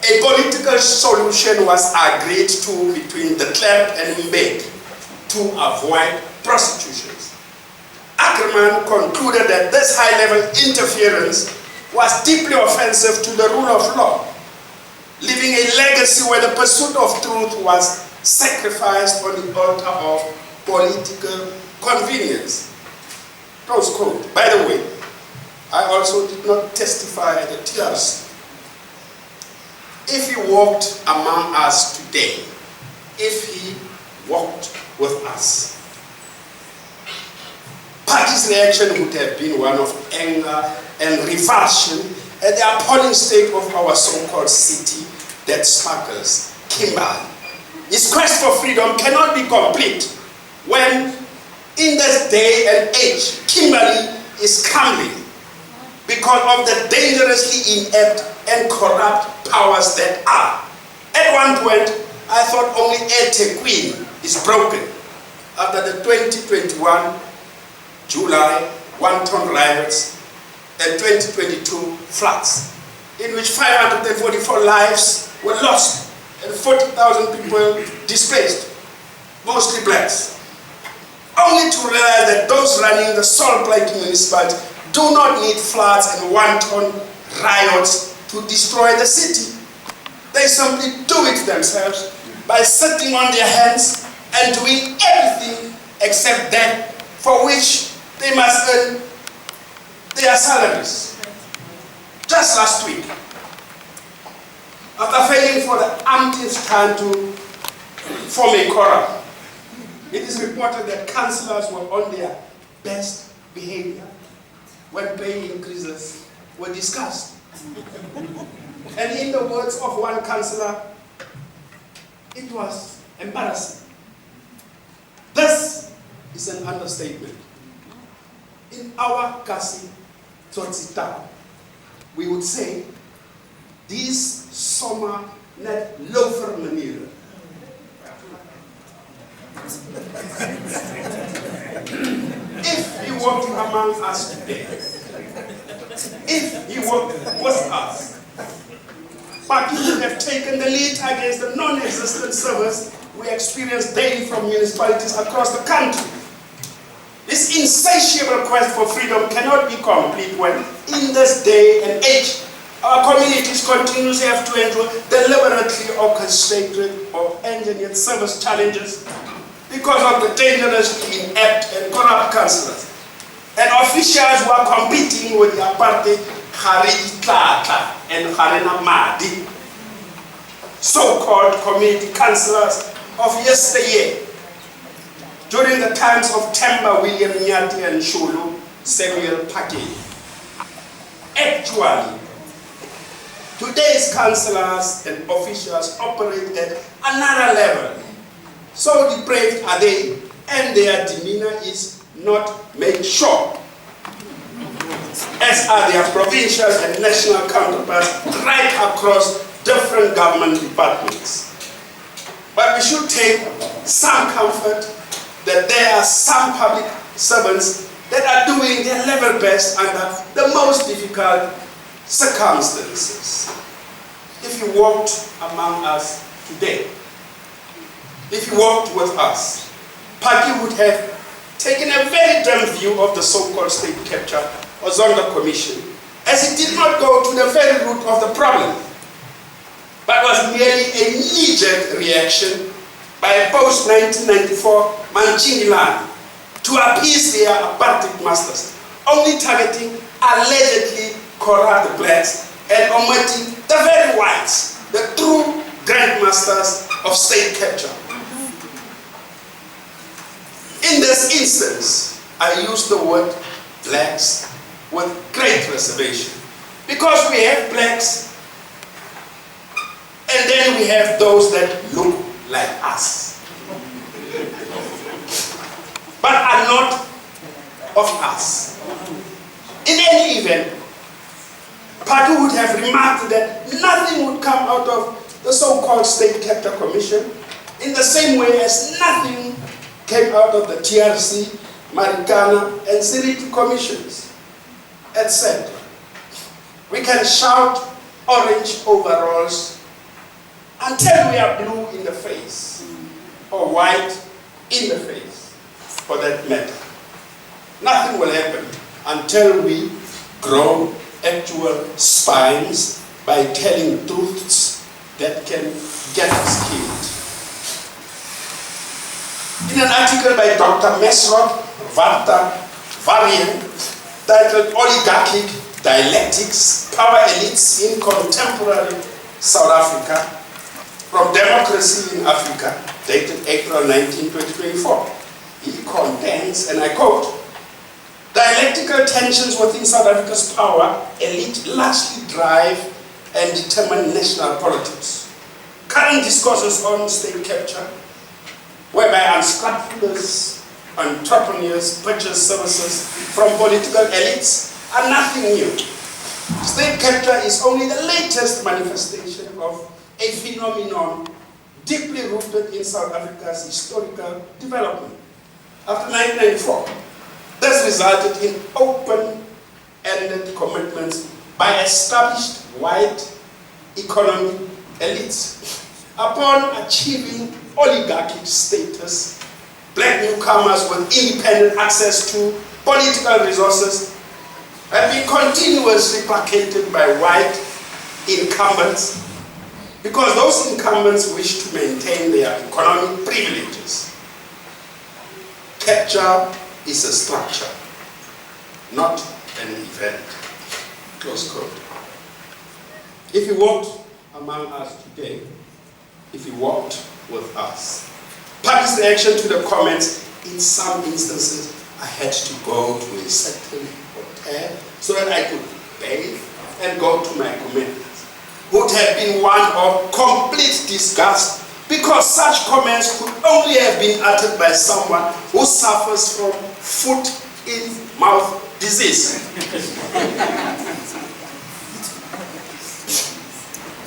A political solution was agreed to between de Klerk and Mbeki to avoid prosecutions. Ackerman concluded that this high-level interference was deeply offensive to the rule of law, leaving a legacy where the pursuit of truth was sacrificed on the altar of political convenience. Close quote. By the way, I also did not testify at the TRC. If he walked among us today, if he walked with us, Party's reaction would have been one of anger and revulsion at the appalling state of our so-called city that sparkles, Kimberley. His quest for freedom cannot be complete when, in this day and age, Kimberley is crumbling because of the dangerously inept and corrupt powers that are. At one point, I thought only eThekwini is broken after the 2021 July wanton riots and 2022 floods, in which 544 lives were lost and 40,000 people displaced, mostly blacks. Only to realize that those running the salt-like municipalities do not need floods and wanton riots to destroy the city. They simply do it themselves by sitting on their hands and doing everything except that for which they must earn their salaries. Just last week, after failing for the umpteenth time to form a quorum, it is reported that councillors were on their best behavior when pay increases were discussed. And in the words of one councillor, it was embarrassing. This is an understatement. In our Kasi Tsotsita, we would say, these sommer net loafer manieren. If he walked among us today, if he walked with us, but he would have taken the lead against the non-existent service we experience daily from municipalities across the country. This insatiable quest for freedom cannot be complete when, in this day and age, our communities continuously have to endure deliberately orchestrated or engineered service challenges because of the dangerously inept and corrupt councillors and officials who are competing with the APARTHEID Plaatje and Mabija, so-called community councillors of yesteryear, during the times of Temba William Nyati and Shulu Samuel Paki. Actually, today's councillors and officials operate at another level. So depraved are they and their demeanor is not made sure, as are their provincial and national counterparts right across different government departments. But we should take some comfort that there are some public servants that are doing their level best under the most difficult circumstances. If you walked among us today, if you walked with us, Plaatje would have taken a very dim view of the so-called state capture or Zondo Commission, as it did not go to the very root of the problem, but was merely a knee-jerk reaction by a post-1994 Manchingilan to appease their apartheid masters, only targeting allegedly corrupt blacks and omitting the very whites, the true grandmasters of state capture. In this instance, I use the word blacks with great reservation, because we have blacks and then we have those that look like us, but are not of us. In any event, Plaatje would have remarked that nothing would come out of the so-called State Capture Commission in the same way as nothing came out of the TRC, Marikana, and Siriti commissions, etc. We can shout orange overalls until we are blue in the face, or white in the face, for that matter. Nothing will happen until we grow actual spines by telling truths that can get us killed. In an article by Dr. Mesrod Varian titled Oligarchic Dialectics, Power Elites in Contemporary South Africa, from Democracy in Africa, dated April 19, 2024, he contends, and I quote, "Dialectical tensions within South Africa's power elite largely drive and determine national politics. Current discourses on state capture, whereby unscrupulous entrepreneurs purchase services from political elites, are nothing new. State capture is only the latest manifestation of a phenomenon deeply rooted in South Africa's historical development. After 1994, this resulted in open-ended commitments by established white economic elites. Upon achieving oligarchic status, black newcomers with independent access to political resources have been continuously placated by white incumbents, because those incumbents wish to maintain their economic privileges. Capture is a structure, not an event." Close quote. If you walked among us today, if you walked with us, Plaatje's reaction to the comments, in some instances, I had to go to a certain hotel so that I could bathe and go to my commitments, would have been one of complete disgust, because such comments could only have been uttered by someone who suffers from foot-in-mouth disease.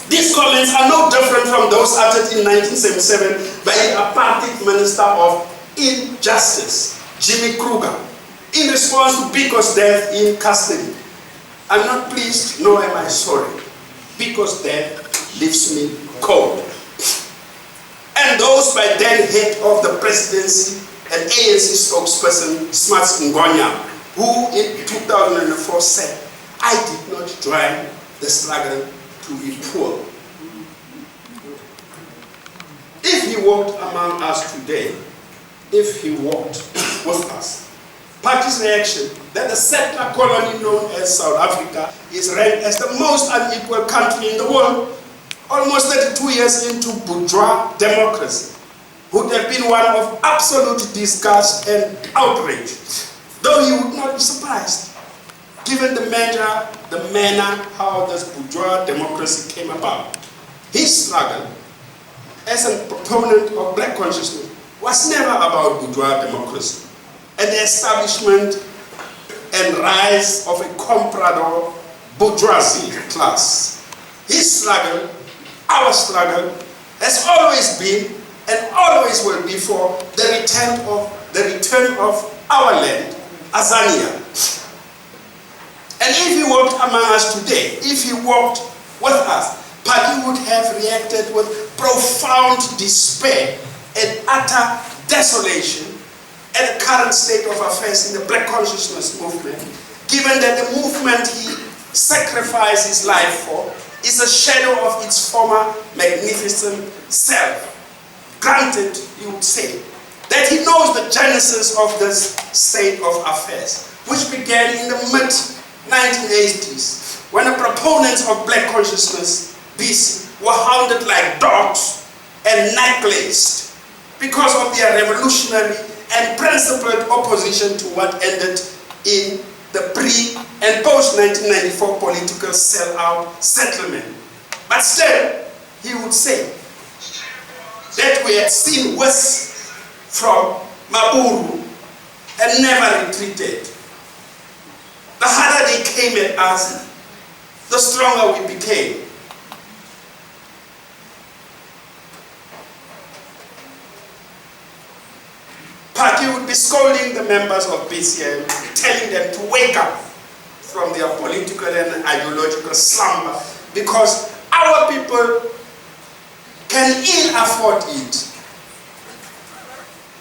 These comments are no different from those uttered in 1977 by the apartheid Minister of Injustice, Jimmy Kruger, in response to Biko's death in custody. "I'm not pleased, nor am I sorry. Biko's death leaves me cold." And those by then head of the presidency and ANC spokesperson Smuts Ngonya, who in 2004 said, "I did not join the struggle to be poor." If he walked among us today, if he walked with us, Plaatje's reaction that the settler colony known as South Africa is ranked as the most unequal country in the world, almost 32 years into bourgeois democracy, would have been one of absolute disgust and outrage, though he would not be surprised, given the manner how this bourgeois democracy came about. His struggle as a proponent of black consciousness was never about bourgeois democracy and the establishment and rise of a comprador bourgeoisie class. His struggle, our struggle, has always been and always will be for the return of our land, Azania. And if he walked among us today, if he walked with us, Paki would have reacted with profound despair and utter desolation at the current state of affairs in the Black consciousness movement, given that the movement he sacrificed his life for is a shadow of its former magnificent self. Granted, he would say, that he knows the genesis of this state of affairs, which began in the mid-1980s, when the proponents of Black consciousness, BC, were hounded like dogs and necklaced because of their revolutionary and principled opposition to what ended in the pre- and post-1994 political sellout settlement. But still, he would say that we had seen worse from Maburu and never retreated. The harder they came at us, the stronger we became. Paki would be scolding the members of BCM, telling them to wake up from their political and ideological slumber, because our people can ill afford it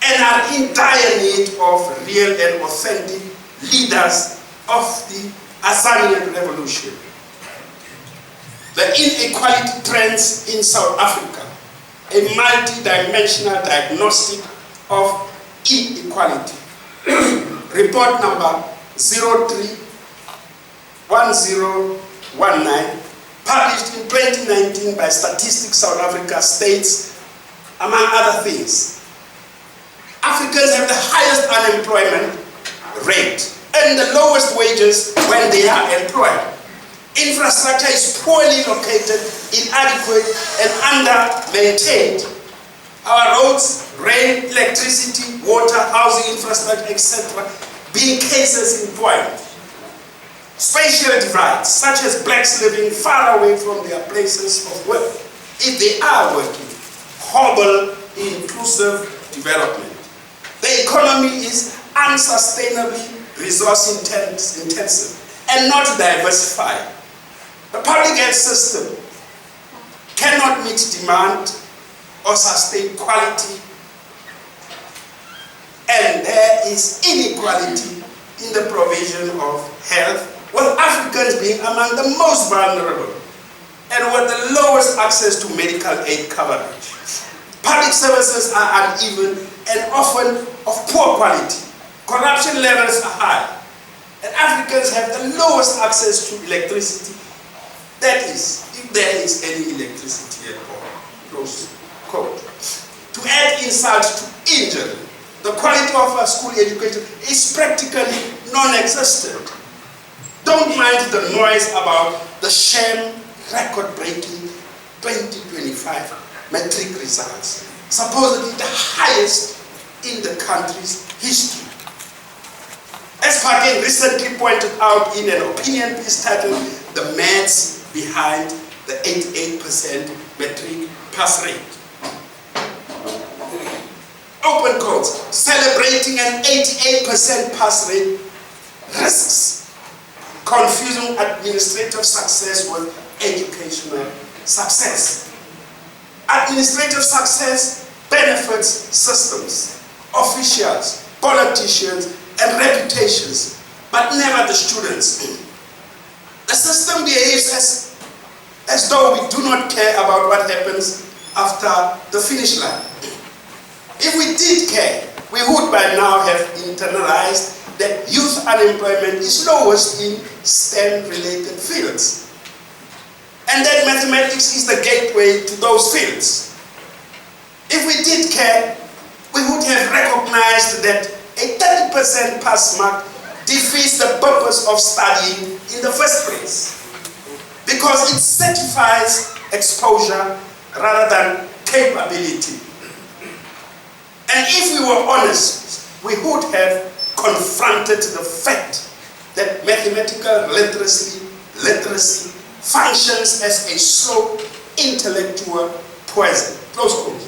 and are in dire need of real and authentic leaders of the Azanian revolution. The inequality trends in South Africa, a multi-dimensional diagnostic of inequality. Report number 031019, published in 2019 by Statistics South Africa, states, among other things, Africans have the highest unemployment rate and the lowest wages when they are employed. Infrastructure is poorly located, inadequate, and under-maintained. Our roads, rail, electricity, water, housing infrastructure, etc., being cases in point. Spatial divides, such as blacks living far away from their places of work, if they are working, hobble inclusive development. The economy is unsustainably resource intensive and not diversified. The public health system cannot meet demand or sustain quality, and there is inequality in the provision of health, with Africans being among the most vulnerable and with the lowest access to medical aid coverage. Public services are uneven and often of poor quality. Corruption levels are high, and Africans have the lowest access to electricity. That is, if there is any electricity at all. Close quote. To add insult to injury, the quality of our school education is practically non-existent. Don't mind the noise about the sham record-breaking 2025 matric results, supposedly the highest in the country's history. As Paki recently pointed out in an opinion piece titled "The Maths Behind the 88% Matric Pass Rate." Open quotes, celebrating an 88% pass rate risks confusing administrative success with educational success. Administrative success benefits systems, officials, politicians, and reputations, but never the students. The system behaves as though we do not care about what happens after the finish line. If we did care, we would by now have internalized that youth unemployment is lowest in STEM-related fields, and that mathematics is the gateway to those fields. If we did care, we would have recognized that a 30% pass mark defeats the purpose of studying in the first place, because it certifies exposure rather than capability. And if we were honest, we would have confronted the fact that mathematical literacy functions as a slow intellectual poison. Close quote.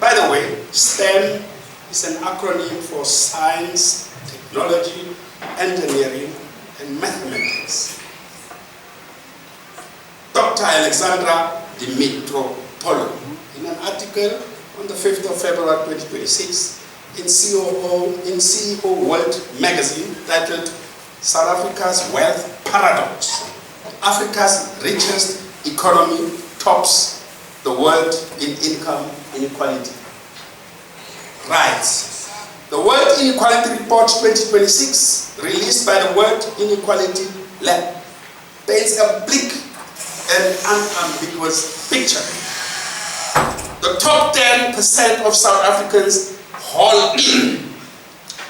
By the way, STEM is an acronym for science, technology, engineering, and mathematics. Dr. Alexandra Dimitropoulou, in an article on the 5th of February 2026 in CEO World magazine titled South Africa's Wealth Paradox. Africa's richest economy tops the world in income inequality. Writes, the World Inequality Report 2026, released by the World Inequality Lab, paints a bleak and unambiguous picture. The top 10% of South Africans haul in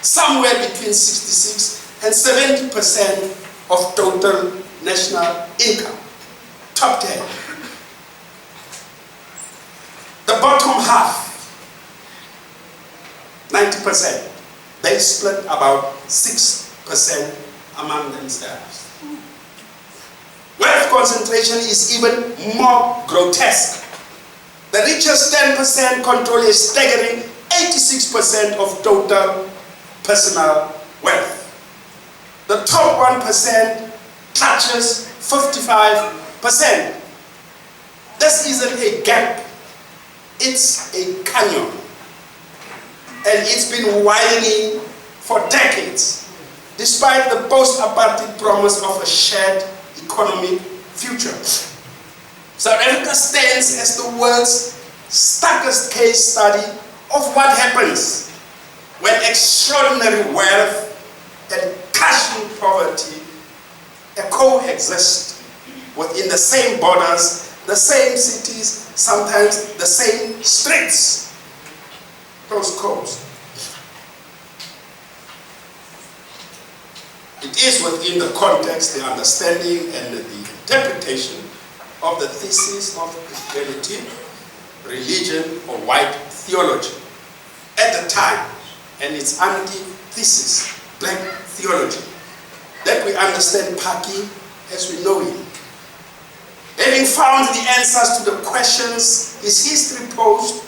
somewhere between 66 and 70% of total national income. Top 10. The bottom half, 90%, they split about 6% among themselves. Wealth concentration is even more grotesque. The richest 10% control a staggering 86% of total personal wealth. The top 1% touches 55%. This isn't a gap, it's a canyon. And it's been widening for decades, despite the post-apartheid promise of a shared economic future. South Africa stands as the world's starkest case study of what happens when extraordinary wealth and crushing poverty coexist within the same borders, the same cities, sometimes the same streets. Close quotes. It is within the context, the understanding, and the interpretation of the thesis of Christianity, religion, or white theology at the time, and its antithesis, black theology, that we understand Phaki as we know him. Having found the answers to the questions his history posed,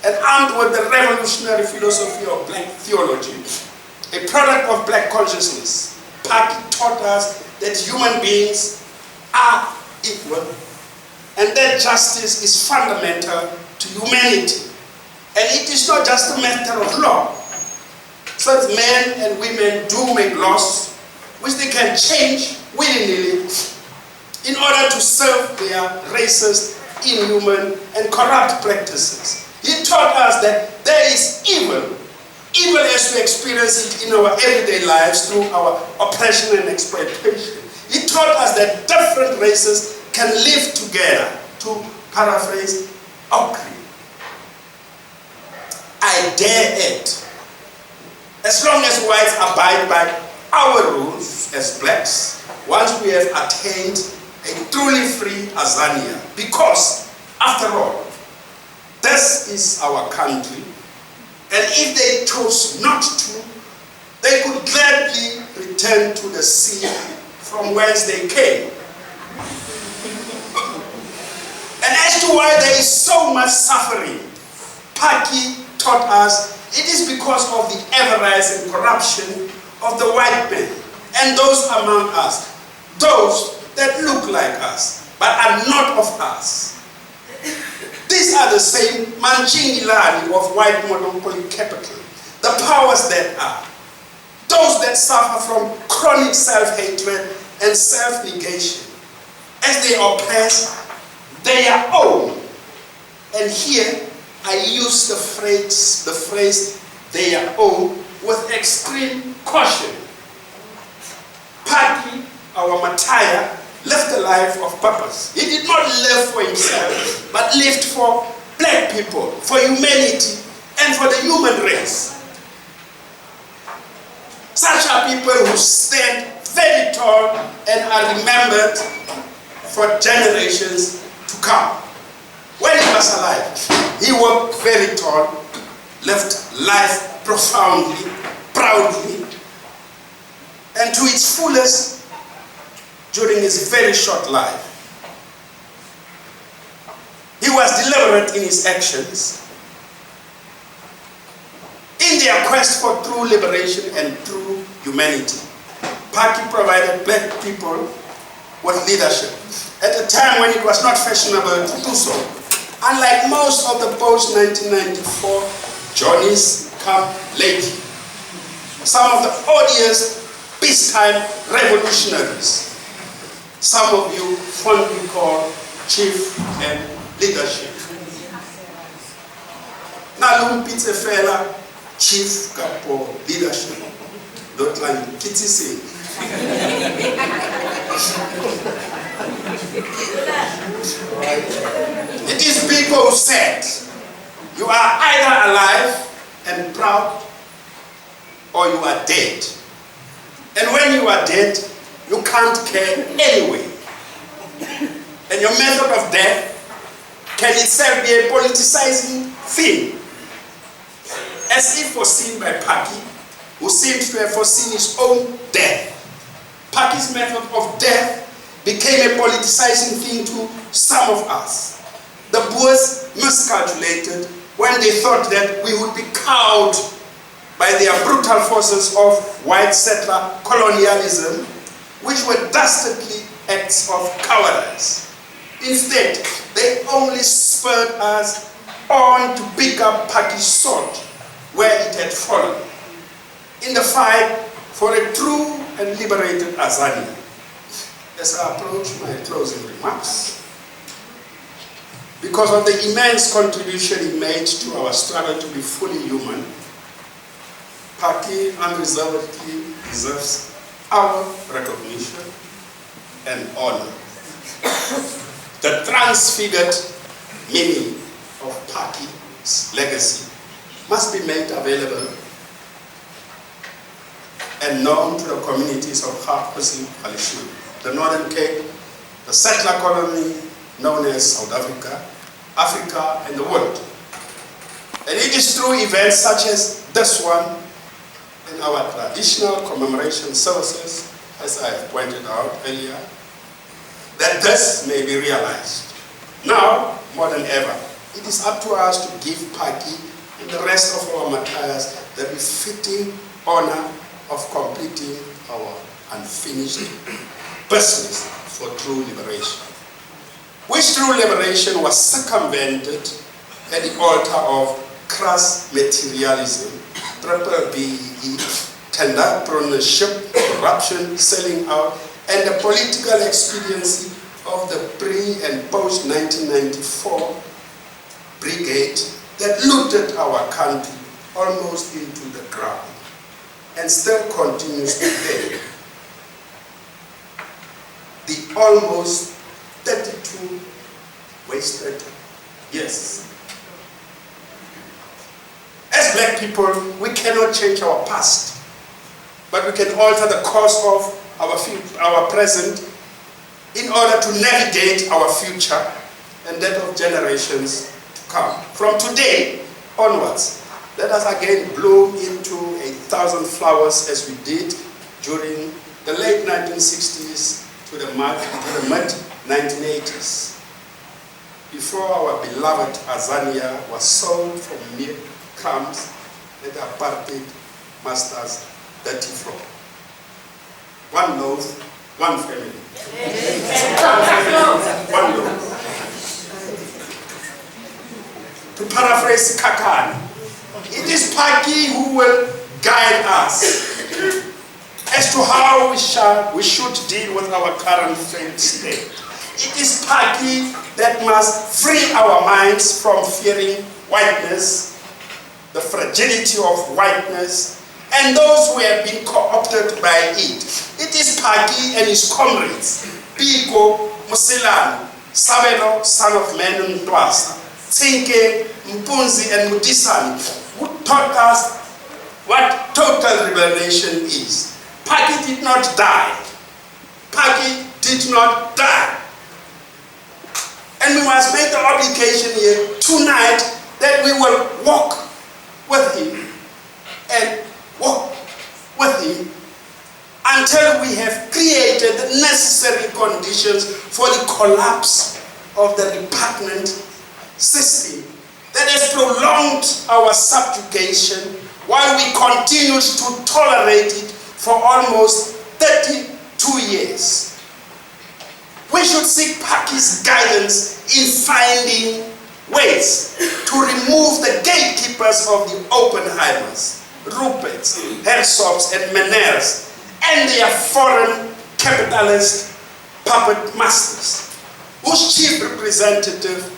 and armed with the revolutionary philosophy of black theology, a product of black consciousness, Phaki taught us that human beings are equal and that justice is fundamental to humanity. And it is not just a matter of law. Since men and women do make laws which they can change willy-nilly in order to serve their racist, inhuman, and corrupt practices. He taught us that there is evil as we experience it in our everyday lives through our oppression and exploitation. He taught us that different races can live together, to paraphrase Ockley. I dare add, as long as whites abide by our rules as blacks, once we have attained a truly free Azania, because, after all, this is our country, and if they chose not to, they could gladly return to the sea from whence they came. And as to why there is so much suffering, Phaki taught us it is because of the avarice and corruption of the white men and those among us, those that look like us but are not of us. These are the same Manchingilani of white monopoly capital, the powers that are, those that suffer from chronic self-hatred and self-negation as they oppress their own. And here I use the phrase their own with extreme caution. Phaki, our martyr, lived a life of purpose. He did not live for himself, but lived for black people, for humanity, and for the human race. Such are people who stand very tall and are remembered for generations to come. When he was alive, he walked very tall, lived life profoundly, proudly, and to its fullest during his very short life. He was deliberate in his actions in their quest for true liberation and true humanity. Phaki provided black people with leadership at a time when it was not fashionable to do so. Unlike most of the post-1994 Johnnies come lately, some of the odious peacetime revolutionaries, some of you fondly call chief and leadership. Nalumpitse fela chief kapo leadership. Don't like kitty sing. It is people who said, you are either alive and proud or you are dead. And when you are dead, you can't care anyway. And your method of death can itself be a politicizing thing. As if foreseen by Phaki, who seems to have foreseen his own death. Phaki's method of death became a politicizing thing to some of us. The Boers miscalculated when they thought that we would be cowed by their brutal forces of white settler colonialism, which were dastardly acts of cowardice. Instead, they only spurred us on to pick up Phaki's sword where it had fallen in the fight for a true and liberated Azania. As I approach my closing remarks, because of the immense contribution he made to our struggle to be fully human, Phaki unreservedly deserves our recognition and honor. The transfigured meaning of Phaki's legacy must be made available and known to the communities of Gauteng, the Northern Cape, the settler colony known as South Africa, Africa, and the world. And it is through events such as this one and our traditional commemoration services, as I have pointed out earlier, that this may be realized. Now, more than ever, it is up to us to give Phaki and the rest of our martyrs the befitting honor of completing our unfinished business for true liberation. Which true liberation was circumvented at the altar of crass materialism, triple BEE, tenderpreneurship, corruption, selling out, and the political expediency of the pre- and post-1994 brigade that looted our country almost into the ground and still continues today. The almost 32 wasted years. As black people, we cannot change our past, but we can alter the course of our present in order to navigate our future and that of generations to come. From today onwards, let us again bloom into 1,000 flowers as we did during the late 1960s to the mid-1980s, before our beloved Azania was sold for mere crumbs at the apartheid masters' dirty floor. One loaf, one family. One loaf. To paraphrase Kakani, it is Phaki who will guide us as to how we should deal with our current failed state. It is Phaki that must free our minds from fearing whiteness, the fragility of whiteness, and those who have been co-opted by it. It is Phaki and his comrades, Piko, Musilani, Sabelo, son of Man Ntwasa, Tsinke, Mpunzi, and Mudisani, who taught us what total liberation is. Phaki did not die. Phaki did not die. And we must make the obligation here tonight that we will walk with him and walk with him until we have created the necessary conditions for the collapse of the repugnant system that has prolonged our subjugation while we continued to tolerate it for almost 32 years. We should seek Paki's guidance in finding ways to remove the gatekeepers of the Oppenheimers, Ruperts, Herzogs, and Meners, and their foreign capitalist puppet masters, whose chief representative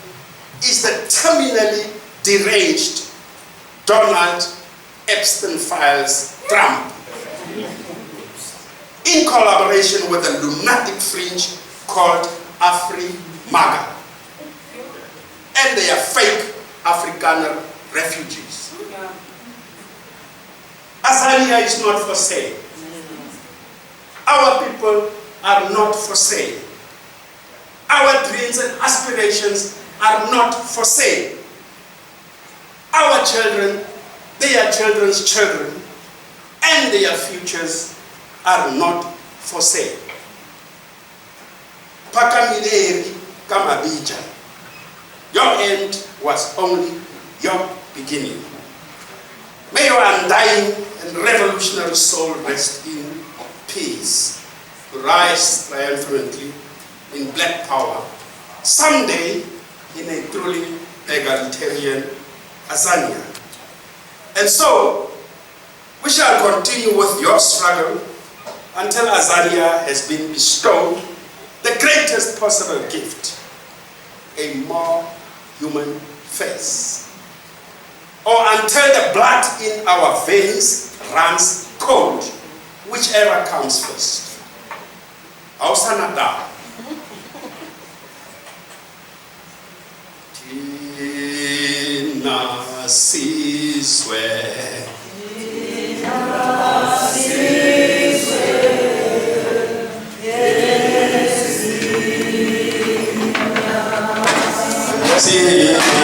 is the terminally deranged Donald Epstein Files Trump, in collaboration with a lunatic fringe called Afri-Maga, and they are fake Afrikaner refugees. Azania is not for sale. Our people are not for sale. Our dreams and aspirations are not for sale. Our children, their children's children, and their futures are not for sale. Phakamile ka Mabija, your end was only your beginning. May your undying and revolutionary soul rest in peace, rise triumphantly in black power, someday in a truly egalitarian Azania. And so, we shall continue with your struggle until Azania has been bestowed the greatest possible gift, a more human face. Or until the blood in our veins runs cold, whichever comes first. Ausanada. Tina Siswe. Sikalela.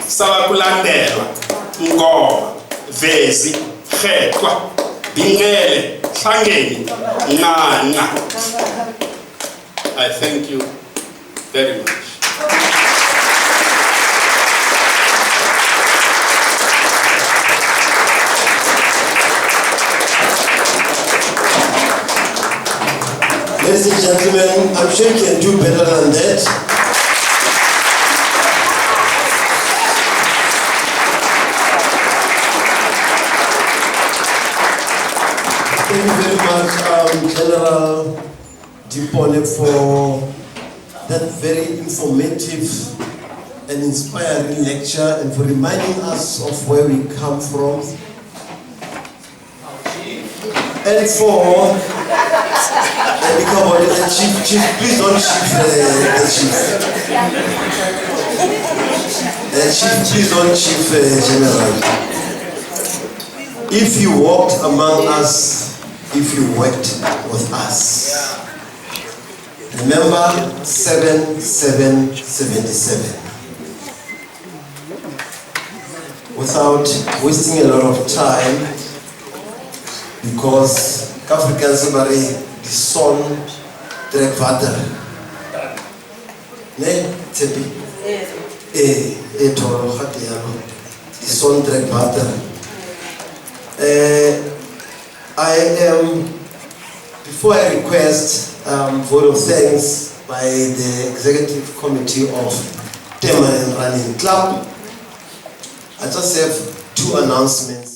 sabakulandela Ngoma Vezi Khetwa Bingele Hlangeni Nqanqa. I thank you very much. Ladies and gentlemen, I'm sure you can do better than that. Thank you very much, General Dipone, for that very informative and inspiring lecture and for reminding us of where we come from. And for Chief, please don't chief the chief. Chief, please don't chief General. If you walked among us, if you worked with us, remember 7777. Without wasting a lot of time, because Africans are the son trek water. Ne tepi. Toro khatiano. The son trek water. I am, before I request vote of thanks by the Executive Committee of THEN-TRANSVAAL Club, I just have two announcements.